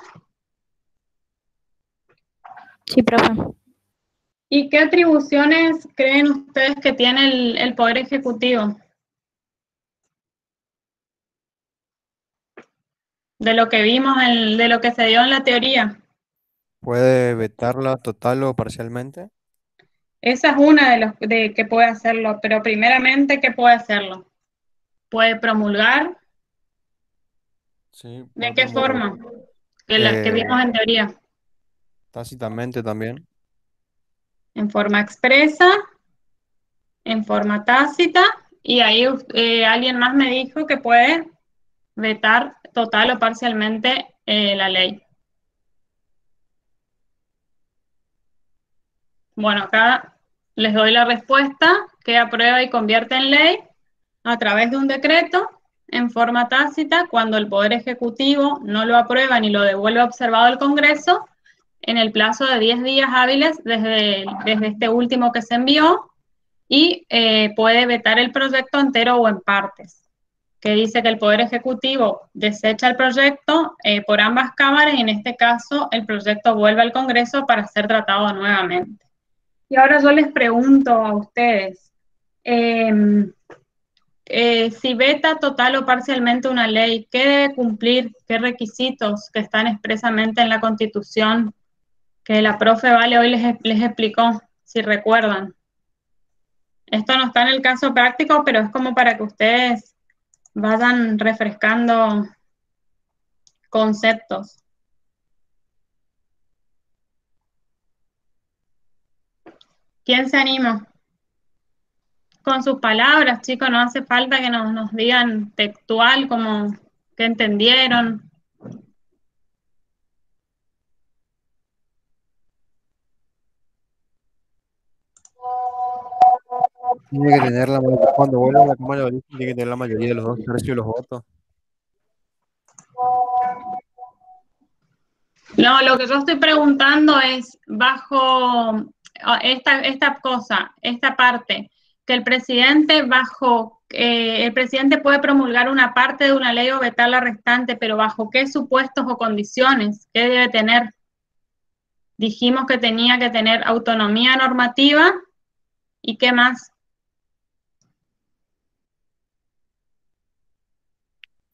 Sí, profe. ¿Y qué atribuciones creen ustedes que tiene el Poder Ejecutivo? De lo que vimos, de lo que se dio en la teoría. ¿Puede vetarla total o parcialmente? Esa es una de los que puede hacerlo, pero primeramente, ¿qué puede hacerlo? ¿Puede promulgar? Sí, ¿De puede qué promulgar. forma? Que vimos en teoría. Tácitamente también. En forma expresa, en forma tácita, y ahí alguien más me dijo que puede vetar total o parcialmente la ley. Bueno, acá les doy la respuesta, que aprueba y convierte en ley a través de un decreto en forma tácita cuando el Poder Ejecutivo no lo aprueba ni lo devuelve observado al Congreso en el plazo de 10 días hábiles desde este último que se envió, y puede vetar el proyecto entero o en partes, que dice que el Poder Ejecutivo desecha el proyecto por ambas cámaras y en este caso el proyecto vuelve al Congreso para ser tratado nuevamente. Y ahora yo les pregunto a ustedes, si veta total o parcialmente una ley, ¿qué debe cumplir? ¿Qué requisitos que están expresamente en la Constitución que la profe Vale hoy les explicó, si recuerdan? Esto no está en el caso práctico, pero es como para que ustedes vayan refrescando conceptos. ¿Quién se anima? Con sus palabras, chicos, no hace falta que nos digan textual como que entendieron. Tiene que tener la mayoría, cuando vuelva a la Cámara de Origen, tiene que tener la mayoría de los 2/3 de los votos. No, lo que yo estoy preguntando es bajo esta cosa, esta parte, que el presidente el presidente puede promulgar una parte de una ley o vetar la restante, pero bajo qué supuestos o condiciones, qué debe tener. Dijimos que tenía que tener autonomía normativa y qué más.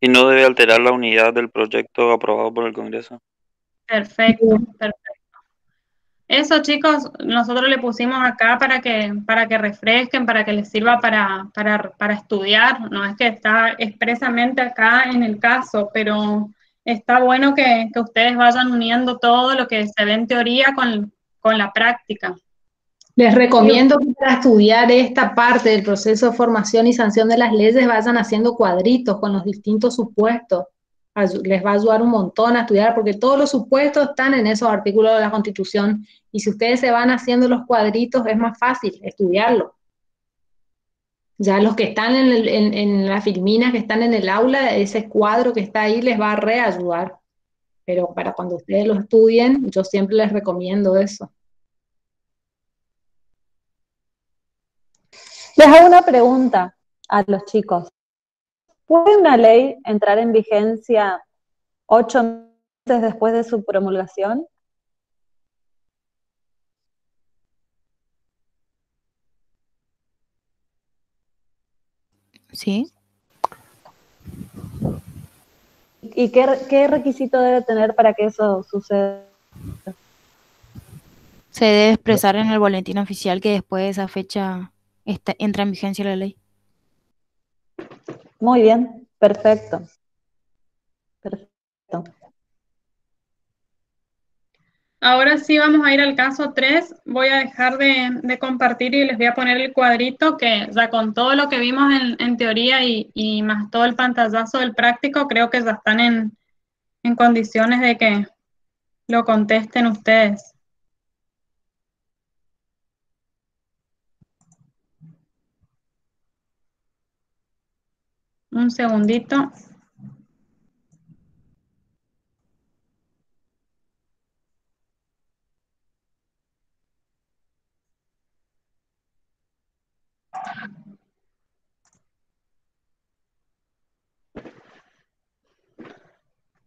Y no debe alterar la unidad del proyecto aprobado por el Congreso. Perfecto, perfecto. Eso, chicos, nosotros le pusimos acá para que refresquen, para que les sirva para estudiar. No es que está expresamente acá en el caso, pero está bueno que ustedes vayan uniendo todo lo que se ve en teoría con la práctica. Les recomiendo que para estudiar esta parte del proceso de formación y sanción de las leyes vayan haciendo cuadritos con los distintos supuestos. Les va a ayudar un montón a estudiar porque todos los supuestos están en esos artículos de la Constitución y si ustedes se van haciendo los cuadritos es más fácil estudiarlo. Ya los que están en las filminas que están en el aula, ese cuadro que está ahí les va a reayudar. Pero para cuando ustedes lo estudien, yo siempre les recomiendo eso. Les hago una pregunta a los chicos. ¿Puede una ley entrar en vigencia 8 meses después de su promulgación? Sí. ¿Y qué requisito debe tener para que eso suceda? Se debe expresar en el boletín oficial que después de esa fecha entra en vigencia la ley. Muy bien, Perfecto. Perfecto. Ahora sí vamos a ir al caso 3. Voy a dejar de compartir y les voy a poner el cuadrito que ya con todo lo que vimos en teoría y más todo el pantallazo del práctico, creo que ya están en condiciones de que lo contesten ustedes. Un segundito.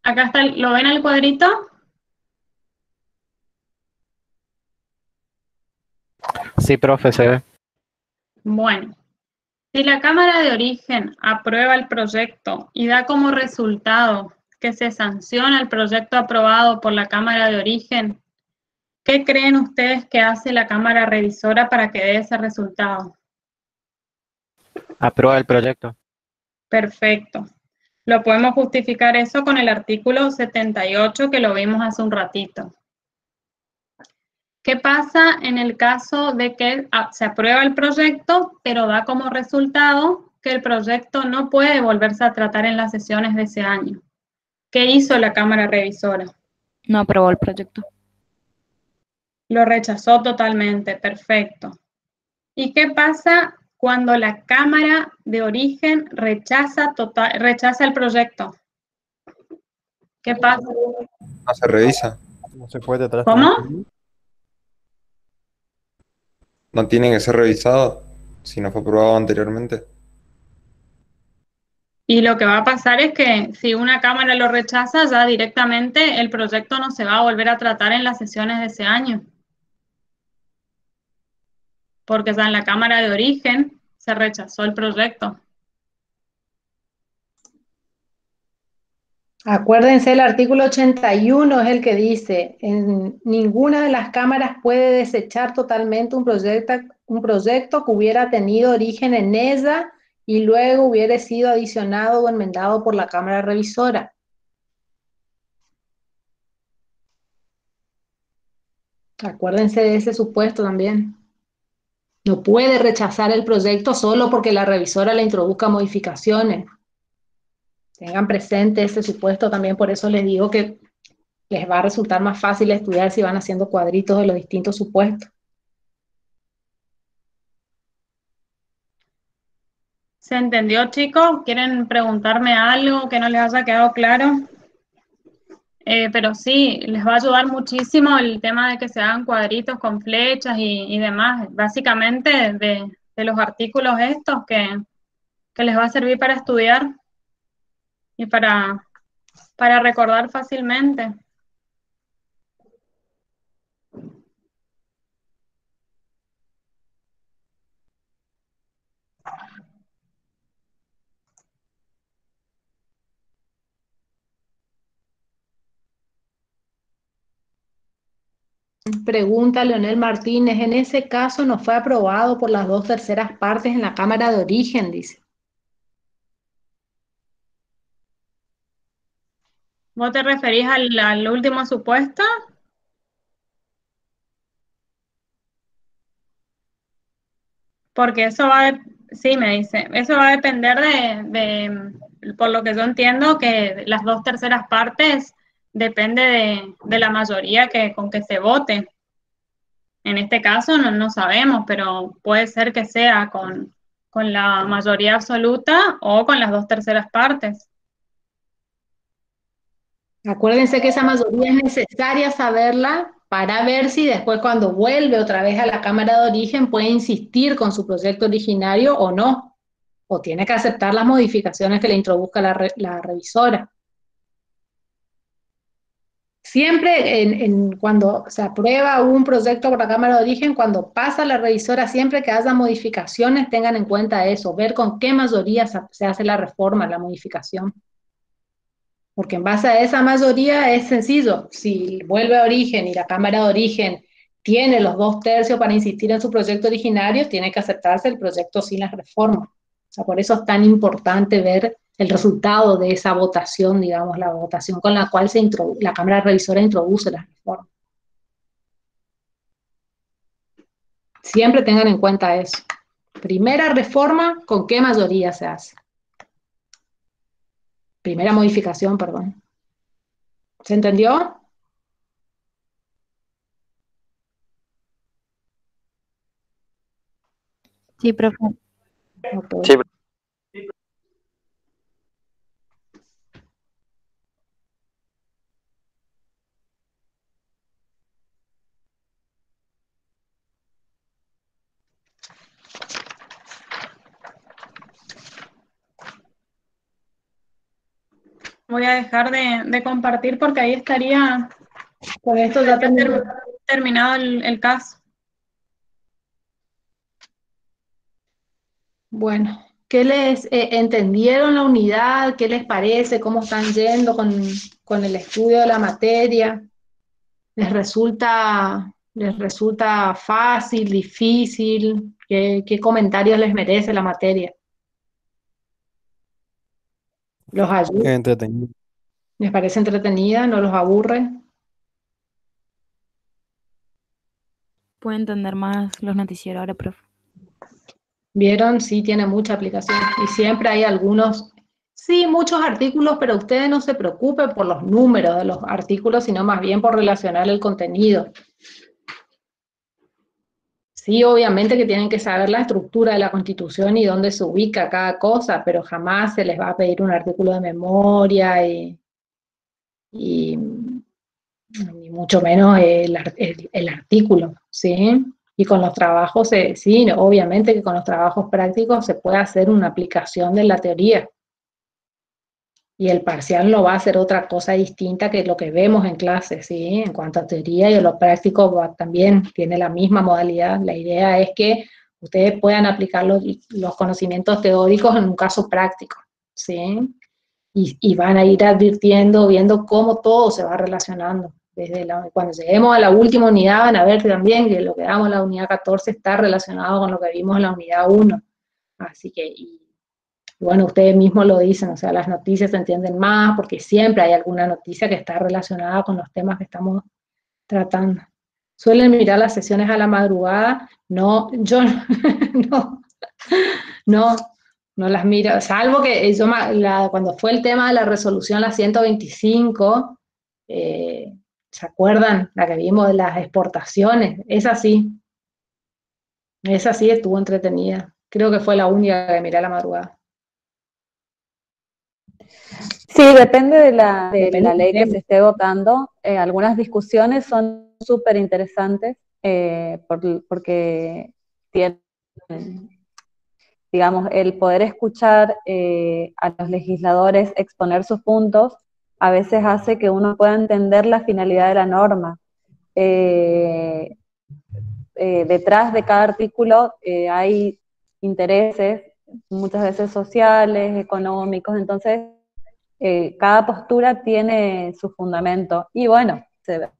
Acá está, ¿lo ven el cuadrito? Sí, profe, se ve. Bueno, si la Cámara de Origen aprueba el proyecto y da como resultado que se sanciona el proyecto aprobado por la Cámara de Origen, ¿qué creen ustedes que hace la Cámara Revisora para que dé ese resultado? Aprueba el proyecto. Perfecto. Lo podemos justificar eso con el artículo 78 que lo vimos hace un ratito. ¿Qué pasa en el caso de que se aprueba el proyecto, pero da como resultado que el proyecto no puede volverse a tratar en las sesiones de ese año? ¿Qué hizo la Cámara Revisora? No aprobó el proyecto. Lo rechazó totalmente, perfecto. ¿Y qué pasa cuando la Cámara de Origen rechaza el proyecto? ¿Qué pasa? No se revisa. No se puede tratar. ¿Cómo? No tiene que ser revisado si no fue aprobado anteriormente. Y lo que va a pasar es que si una Cámara lo rechaza, ya directamente el proyecto no se va a volver a tratar en las sesiones de ese año. Porque ya en la Cámara de Origen se rechazó el proyecto. Acuérdense, el artículo 81 es el que dice, en ninguna de las cámaras puede desechar totalmente un proyecto que hubiera tenido origen en ella y luego hubiera sido adicionado o enmendado por la Cámara Revisora. Acuérdense de ese supuesto también. No puede rechazar el proyecto solo porque la revisora le introduzca modificaciones. Tengan presente ese supuesto también, por eso les digo que les va a resultar más fácil estudiar si van haciendo cuadritos de los distintos supuestos. ¿Se entendió, chicos? ¿Quieren preguntarme algo que no les haya quedado claro? Pero sí, les va a ayudar muchísimo el tema de que se hagan cuadritos con flechas y demás. Básicamente de los artículos estos que les va a servir para estudiar y para recordar fácilmente. Pregunta Leonel Martínez, en ese caso no fue aprobado por las 2/3 partes en la Cámara de Origen, dice. ¿Vos te referís al último supuesto? Porque eso va sí, me dice, eso va a depender por lo que yo entiendo, que las 2/3 partes depende de la mayoría con que se vote. En este caso no sabemos, pero puede ser que sea con la mayoría absoluta o con las 2/3 partes. Acuérdense que esa mayoría es necesaria saberla para ver si después cuando vuelve otra vez a la Cámara de Origen puede insistir con su proyecto originario o no, o tiene que aceptar las modificaciones que le introduzca la revisora. Siempre cuando se aprueba un proyecto por la Cámara de Origen, cuando pasa la revisora, siempre que haya modificaciones, tengan en cuenta eso, ver con qué mayoría se hace la reforma, la modificación. Porque en base a esa mayoría es sencillo, si vuelve a Origen y la Cámara de Origen tiene los 2/3 para insistir en su proyecto originario, tiene que aceptarse el proyecto sin las reformas. O sea, por eso es tan importante ver el resultado de esa votación, digamos, la votación con la cual la Cámara Revisora introduce las reformas. Siempre tengan en cuenta eso. Primera reforma, ¿con qué mayoría se hace? Primera modificación, perdón. ¿Se entendió? Sí, profe. Okay. Sí, Voy a dejar de compartir porque ahí estaría, con esto ya terminado el caso. Bueno, ¿qué les entendieron la unidad? ¿Qué les parece? ¿Cómo están yendo con el estudio de la materia? ¿Les resulta fácil, difícil? ¿Qué comentarios les merece la materia? ¿Los ayuda? Entretenido. ¿Les parece entretenida? ¿No los aburre? Puedo entender más los noticieros ahora, profe. ¿Vieron? Sí, tiene mucha aplicación. Y siempre hay algunos, sí, muchos artículos, pero ustedes no se preocupen por los números de los artículos, sino más bien por relacionar el contenido. Sí, obviamente que tienen que saber la estructura de la Constitución y dónde se ubica cada cosa, pero jamás se les va a pedir un artículo de memoria y ni mucho menos el artículo, ¿sí? Y con los trabajos, sí, obviamente que con los trabajos prácticos se puede hacer una aplicación de la teoría. Y el parcial no va a ser otra cosa distinta que lo que vemos en clase, ¿sí? En cuanto a teoría y a lo práctico también tiene la misma modalidad. La idea es que ustedes puedan aplicar los conocimientos teóricos en un caso práctico, ¿sí? Y van a ir advirtiendo, viendo cómo todo se va relacionando. Cuando lleguemos a la última unidad van a ver también que lo que damos en la unidad 14 está relacionado con lo que vimos en la unidad 1. Así que, bueno, ustedes mismos lo dicen, o sea, las noticias se entienden más porque siempre hay alguna noticia que está relacionada con los temas que estamos tratando. ¿Suelen mirar las sesiones a la madrugada? No, yo no las miro, salvo que cuando fue el tema de la resolución, la 125, ¿se acuerdan? La que vimos de las exportaciones, esa sí estuvo entretenida. Creo que fue la única que miré a la madrugada. Sí, depende de la ley que se esté votando. Algunas discusiones son súper interesantes porque tienen, digamos, el poder escuchar a los legisladores exponer sus puntos a veces hace que uno pueda entender la finalidad de la norma. Detrás de cada artículo hay intereses, muchas veces sociales, económicos, entonces cada postura tiene su fundamento. Y bueno, a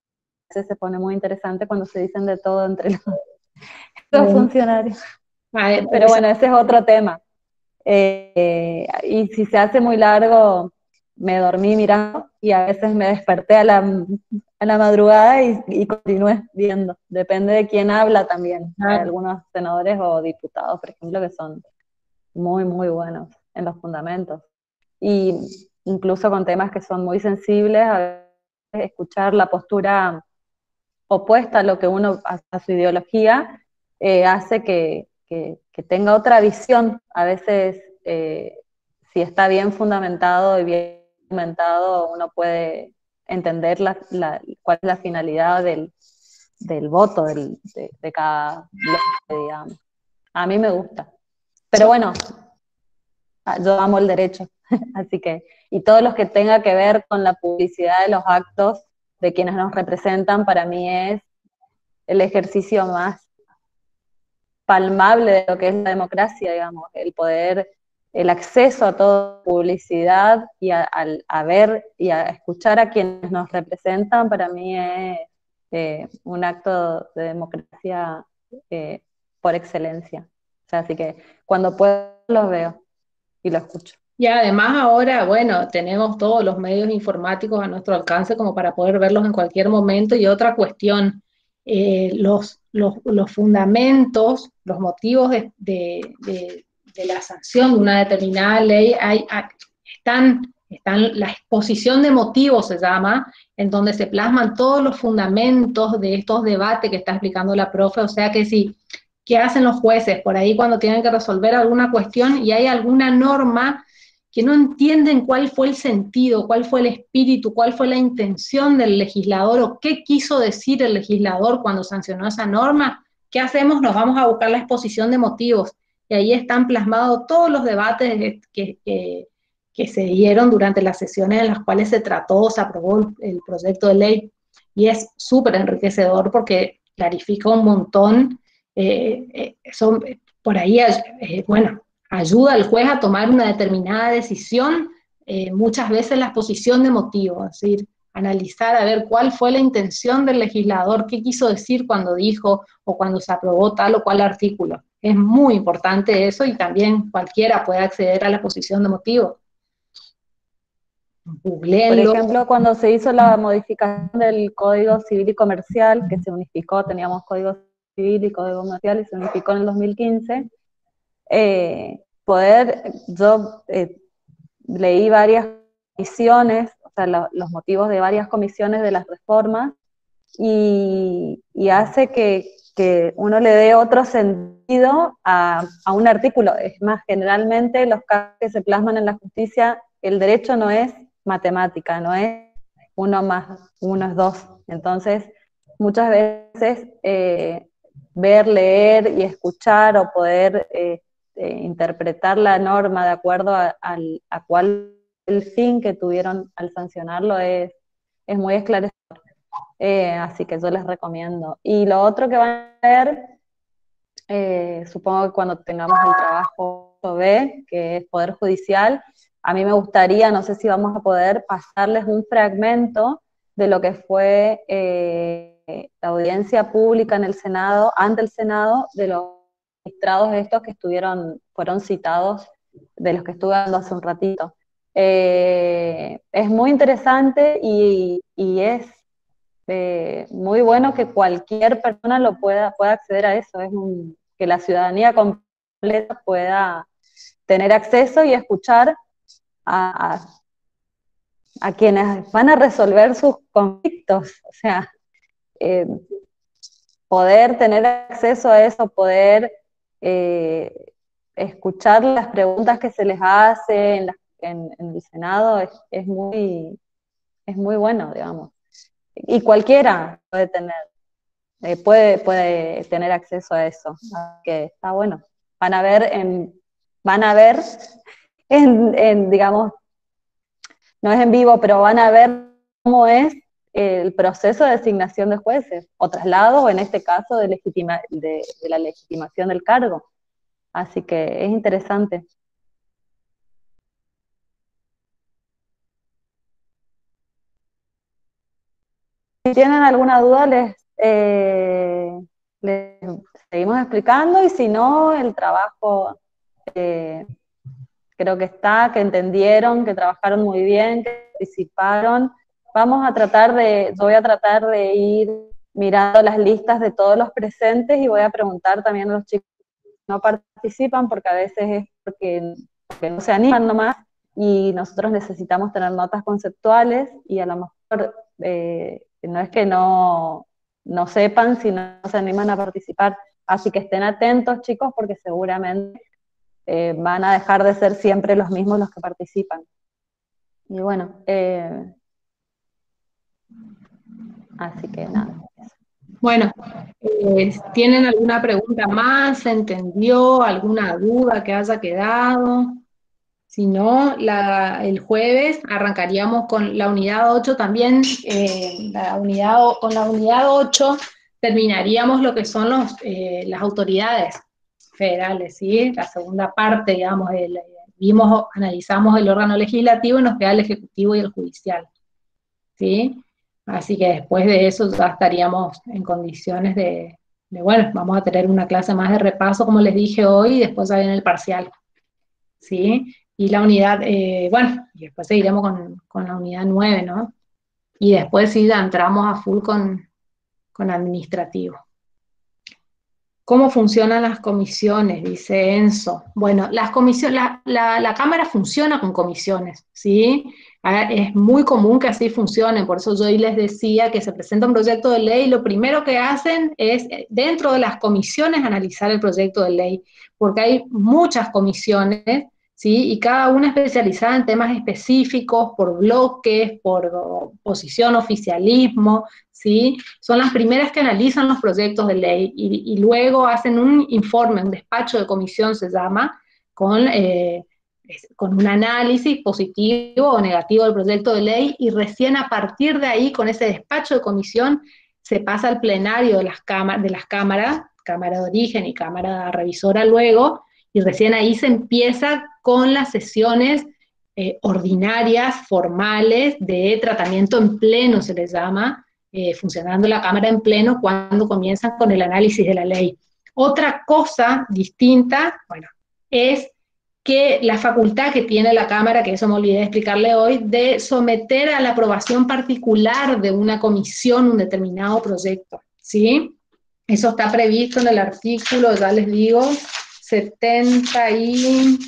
veces se pone muy interesante cuando se dicen de todo entre los funcionarios. Pero bueno, ese es otro tema. Y si se hace muy largo, me dormí mirando y a veces me desperté a la madrugada y continué viendo. Depende de quién habla también. Hay algunos senadores o diputados, por ejemplo, que son muy, muy buenos en los fundamentos. Y incluso con temas que son muy sensibles, a veces escuchar la postura opuesta a lo que uno, a su ideología, hace que tenga otra visión. A veces, si está bien fundamentado y bien argumentado, uno puede entender cuál es la finalidad del voto de cada bloque, digamos. A mí me gusta. Pero bueno, yo amo el derecho, así que, y todo lo que tenga que ver con la publicidad de los actos de quienes nos representan, para mí es el ejercicio más palmable de lo que es la democracia, digamos, el poder, el acceso a toda publicidad y a ver y a escuchar a quienes nos representan, para mí es un acto de democracia por excelencia. O sea, así que cuando puedo los veo y lo escucho. Y además ahora, bueno, tenemos todos los medios informáticos a nuestro alcance como para poder verlos en cualquier momento. Y otra cuestión, los fundamentos, los motivos de la sanción de una determinada ley, están la exposición de motivos, se llama, en donde se plasman todos los fundamentos de estos debates que está explicando la profe. O sea que si, ¿qué hacen los jueces por ahí cuando tienen que resolver alguna cuestión y hay alguna norma que no entienden cuál fue el sentido, cuál fue el espíritu, cuál fue la intención del legislador o qué quiso decir el legislador cuando sancionó esa norma? ¿Qué hacemos? Nos vamos a buscar la exposición de motivos y ahí están plasmados todos los debates que se dieron durante las sesiones en las cuales se trató, se aprobó el proyecto de ley, y es súper enriquecedor porque clarifica un montón. Por ahí, bueno, ayuda al juez a tomar una determinada decisión, muchas veces la exposición de motivos, es decir, analizar a ver cuál fue la intención del legislador, qué quiso decir cuando dijo o cuando se aprobó tal o cual artículo. Es muy importante eso, y también cualquiera puede acceder a la exposición de motivos. Por ejemplo, cuando se hizo la modificación del Código Civil y Comercial, que se unificó, teníamos Código Civil y Código Comercial, y se unificó en el 2015, yo leí varias comisiones, o sea, los motivos de varias comisiones de las reformas, y hace que uno le dé otro sentido a un artículo. Es más, generalmente los casos que se plasman en la justicia, el derecho no es matemática, no es 1 más 1 es 2. Entonces, muchas veces ver, leer y escuchar o poder interpretar la norma de acuerdo a cuál el fin que tuvieron al sancionarlo es muy esclarecedor. Así que yo les recomiendo. Y lo otro que van a ver, supongo que cuando tengamos el trabajo B, que es Poder Judicial, a mí me gustaría, no sé si vamos a poder pasarles un fragmento de lo que fue la audiencia pública en el Senado, ante el Senado, de los magistrados estos que fueron citados, de los que estuve hablando hace un ratito. Es muy interesante y es muy bueno que cualquier persona pueda acceder a eso, que la ciudadanía completa pueda tener acceso y escuchar a quienes van a resolver sus conflictos. O sea, poder tener acceso a eso, poder escuchar las preguntas que se les hace en el Senado es muy bueno, digamos. Y cualquiera puede tener acceso a eso, que está bueno. Van a ver digamos, no es en vivo, pero van a ver cómo es el proceso de designación de jueces, o traslado, o en este caso de la legitimación del cargo. Así que es interesante. Si tienen alguna duda, les seguimos explicando, y si no, el trabajo creo que que entendieron, que trabajaron muy bien, que participaron. Yo voy a tratar de ir mirando las listas de todos los presentes, y voy a preguntar también a los chicos que no participan, porque a veces es porque no se animan nomás, y nosotros necesitamos tener notas conceptuales, y a lo mejor no es que no sepan, sino no se animan a participar. Así que estén atentos, chicos, porque seguramente van a dejar de ser siempre los mismos los que participan. Y bueno, así que nada. Bueno, ¿tienen alguna pregunta más? ¿Se entendió? ¿Alguna duda que haya quedado? Si no, el jueves arrancaríamos con la unidad 8 también. Con la unidad 8 terminaríamos lo que son las autoridades federales, ¿sí? La segunda parte, digamos, analizamos el órgano legislativo y nos queda el ejecutivo y el judicial, ¿sí? Así que después de eso ya estaríamos en condiciones bueno, vamos a tener una clase más de repaso, como les dije hoy, y después ya viene el parcial, ¿sí? Y la unidad, bueno, y después seguiremos con la unidad 9, ¿no? Y después sí ya entramos a full con administrativo. ¿Cómo funcionan las comisiones? Dice Enzo. Bueno, las comisiones, la Cámara funciona con comisiones, ¿sí? Es muy común que así funcionen, por eso yo hoy les decía que se presenta un proyecto de ley y lo primero que hacen es, dentro de las comisiones, analizar el proyecto de ley, porque hay muchas comisiones, ¿sí? Y cada una especializada en temas específicos, por bloques, por oposición, oficialismo, ¿sí? Son las primeras que analizan los proyectos de ley y luego hacen un informe, un despacho de comisión se llama, con un análisis positivo o negativo del proyecto de ley y recién a partir de ahí, con ese despacho de comisión, se pasa al plenario de las cámaras, Cámara de Origen y Cámara Revisora luego, y recién ahí se empieza con las sesiones ordinarias, formales, de tratamiento en pleno se les llama, funcionando la Cámara en pleno cuando comienzan con el análisis de la ley. Otra cosa distinta, bueno, es que la facultad que tiene la Cámara, que eso me olvidé de explicarle hoy, de someter a la aprobación particular de una comisión un determinado proyecto, ¿sí? Eso está previsto en el artículo, ya les digo, 70 y...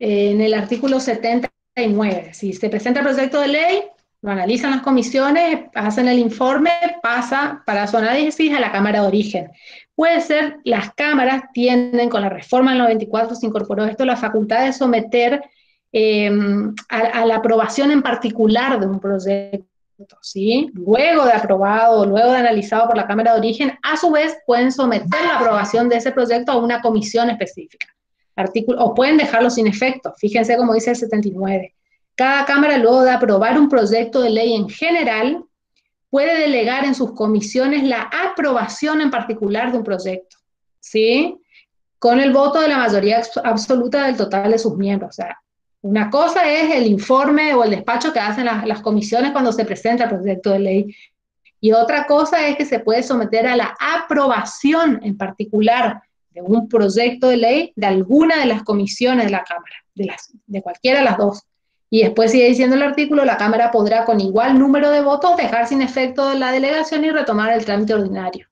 en el artículo 79, si se presenta el proyecto de ley, lo analizan las comisiones, hacen el informe, pasa para su análisis a la Cámara de Origen. Puede ser, las cámaras tienen, con la reforma del 94 se incorporó esto, la facultad de someter a la aprobación en particular de un proyecto, ¿sí? Luego de aprobado, luego de analizado por la Cámara de Origen, a su vez pueden someter la aprobación de ese proyecto a una comisión específica. O pueden dejarlo sin efecto, fíjense cómo dice el 79. Cada Cámara, luego de aprobar un proyecto de ley en general, puede delegar en sus comisiones la aprobación en particular de un proyecto, ¿sí? Con el voto de la mayoría absoluta del total de sus miembros. O sea, una cosa es el informe o el despacho que hacen las comisiones cuando se presenta el proyecto de ley, y otra cosa es que se puede someter a la aprobación en particular de un proyecto de ley de alguna de las comisiones de la Cámara, de cualquiera de las dos. Y después sigue diciendo el artículo, la Cámara podrá con igual número de votos dejar sin efecto la delegación y retomar el trámite ordinario.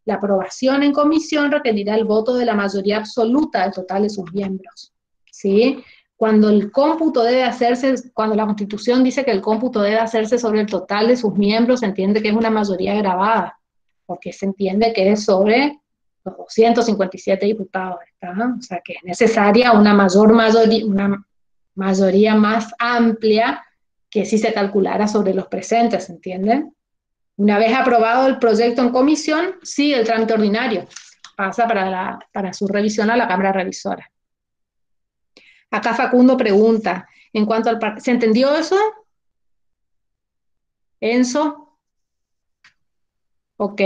La aprobación en comisión requerirá el voto de la mayoría absoluta del total de sus miembros, ¿sí? Cuando el cómputo debe hacerse, cuando la Constitución dice que el cómputo debe hacerse sobre el total de sus miembros, se entiende que es una mayoría agravada, porque se entiende que es sobre los 257 diputados, ¿está? O sea que es necesaria una mayoría más amplia que si se calculara sobre los presentes, ¿se entiende? Una vez aprobado el proyecto en comisión, sigue el trámite ordinario, pasa para su revisión a la Cámara Revisora. Acá Facundo pregunta, en cuanto al... ¿Se entendió eso? ¿Enzo? Ok.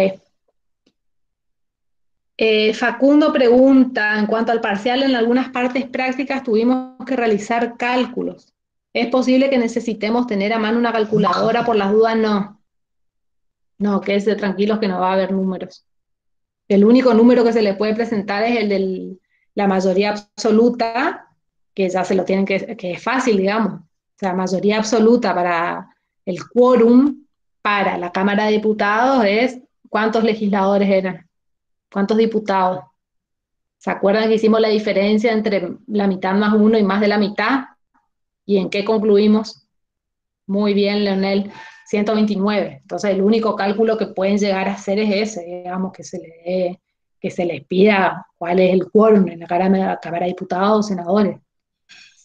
Facundo pregunta, en cuanto al parcial, en algunas partes prácticas tuvimos que realizar cálculos. ¿Es posible que necesitemos tener a mano una calculadora? Por las dudas, no. No, quédense tranquilos que no va a haber números. El único número que se le puede presentar es el de la mayoría absoluta, que ya se lo tienen que es fácil, digamos. O sea, mayoría absoluta para el quórum para la Cámara de Diputados es ¿cuántos legisladores eran? ¿Cuántos diputados? ¿Se acuerdan que hicimos la diferencia entre la mitad más uno y más de la mitad? ¿Y en qué concluimos? Muy bien, Leonel, 129. Entonces, el único cálculo que pueden llegar a hacer es ese, digamos, que se les pida cuál es el quórum en la Cámara de Diputados o senadores.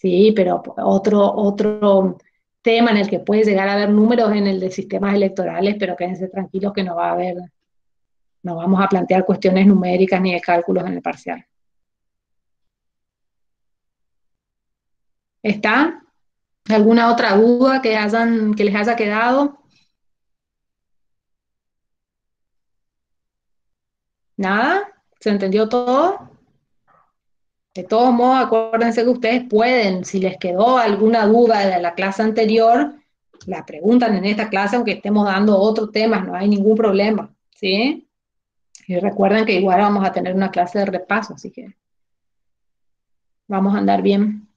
Sí, pero otro tema en el que puede llegar a haber números en el de sistemas electorales, pero quédense tranquilos que no va a haber, no vamos a plantear cuestiones numéricas ni de cálculos en el parcial. ¿Está? ¿Alguna otra duda que les haya quedado? ¿Nada? ¿Se entendió todo? De todos modos, acuérdense que ustedes pueden, si les quedó alguna duda de la clase anterior, la preguntan en esta clase, aunque estemos dando otros temas, no hay ningún problema, ¿sí? Y recuerden que igual vamos a tener una clase de repaso, así que vamos a andar bien.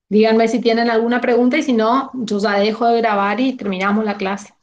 Díganme si tienen alguna pregunta y si no, yo ya dejo de grabar y terminamos la clase.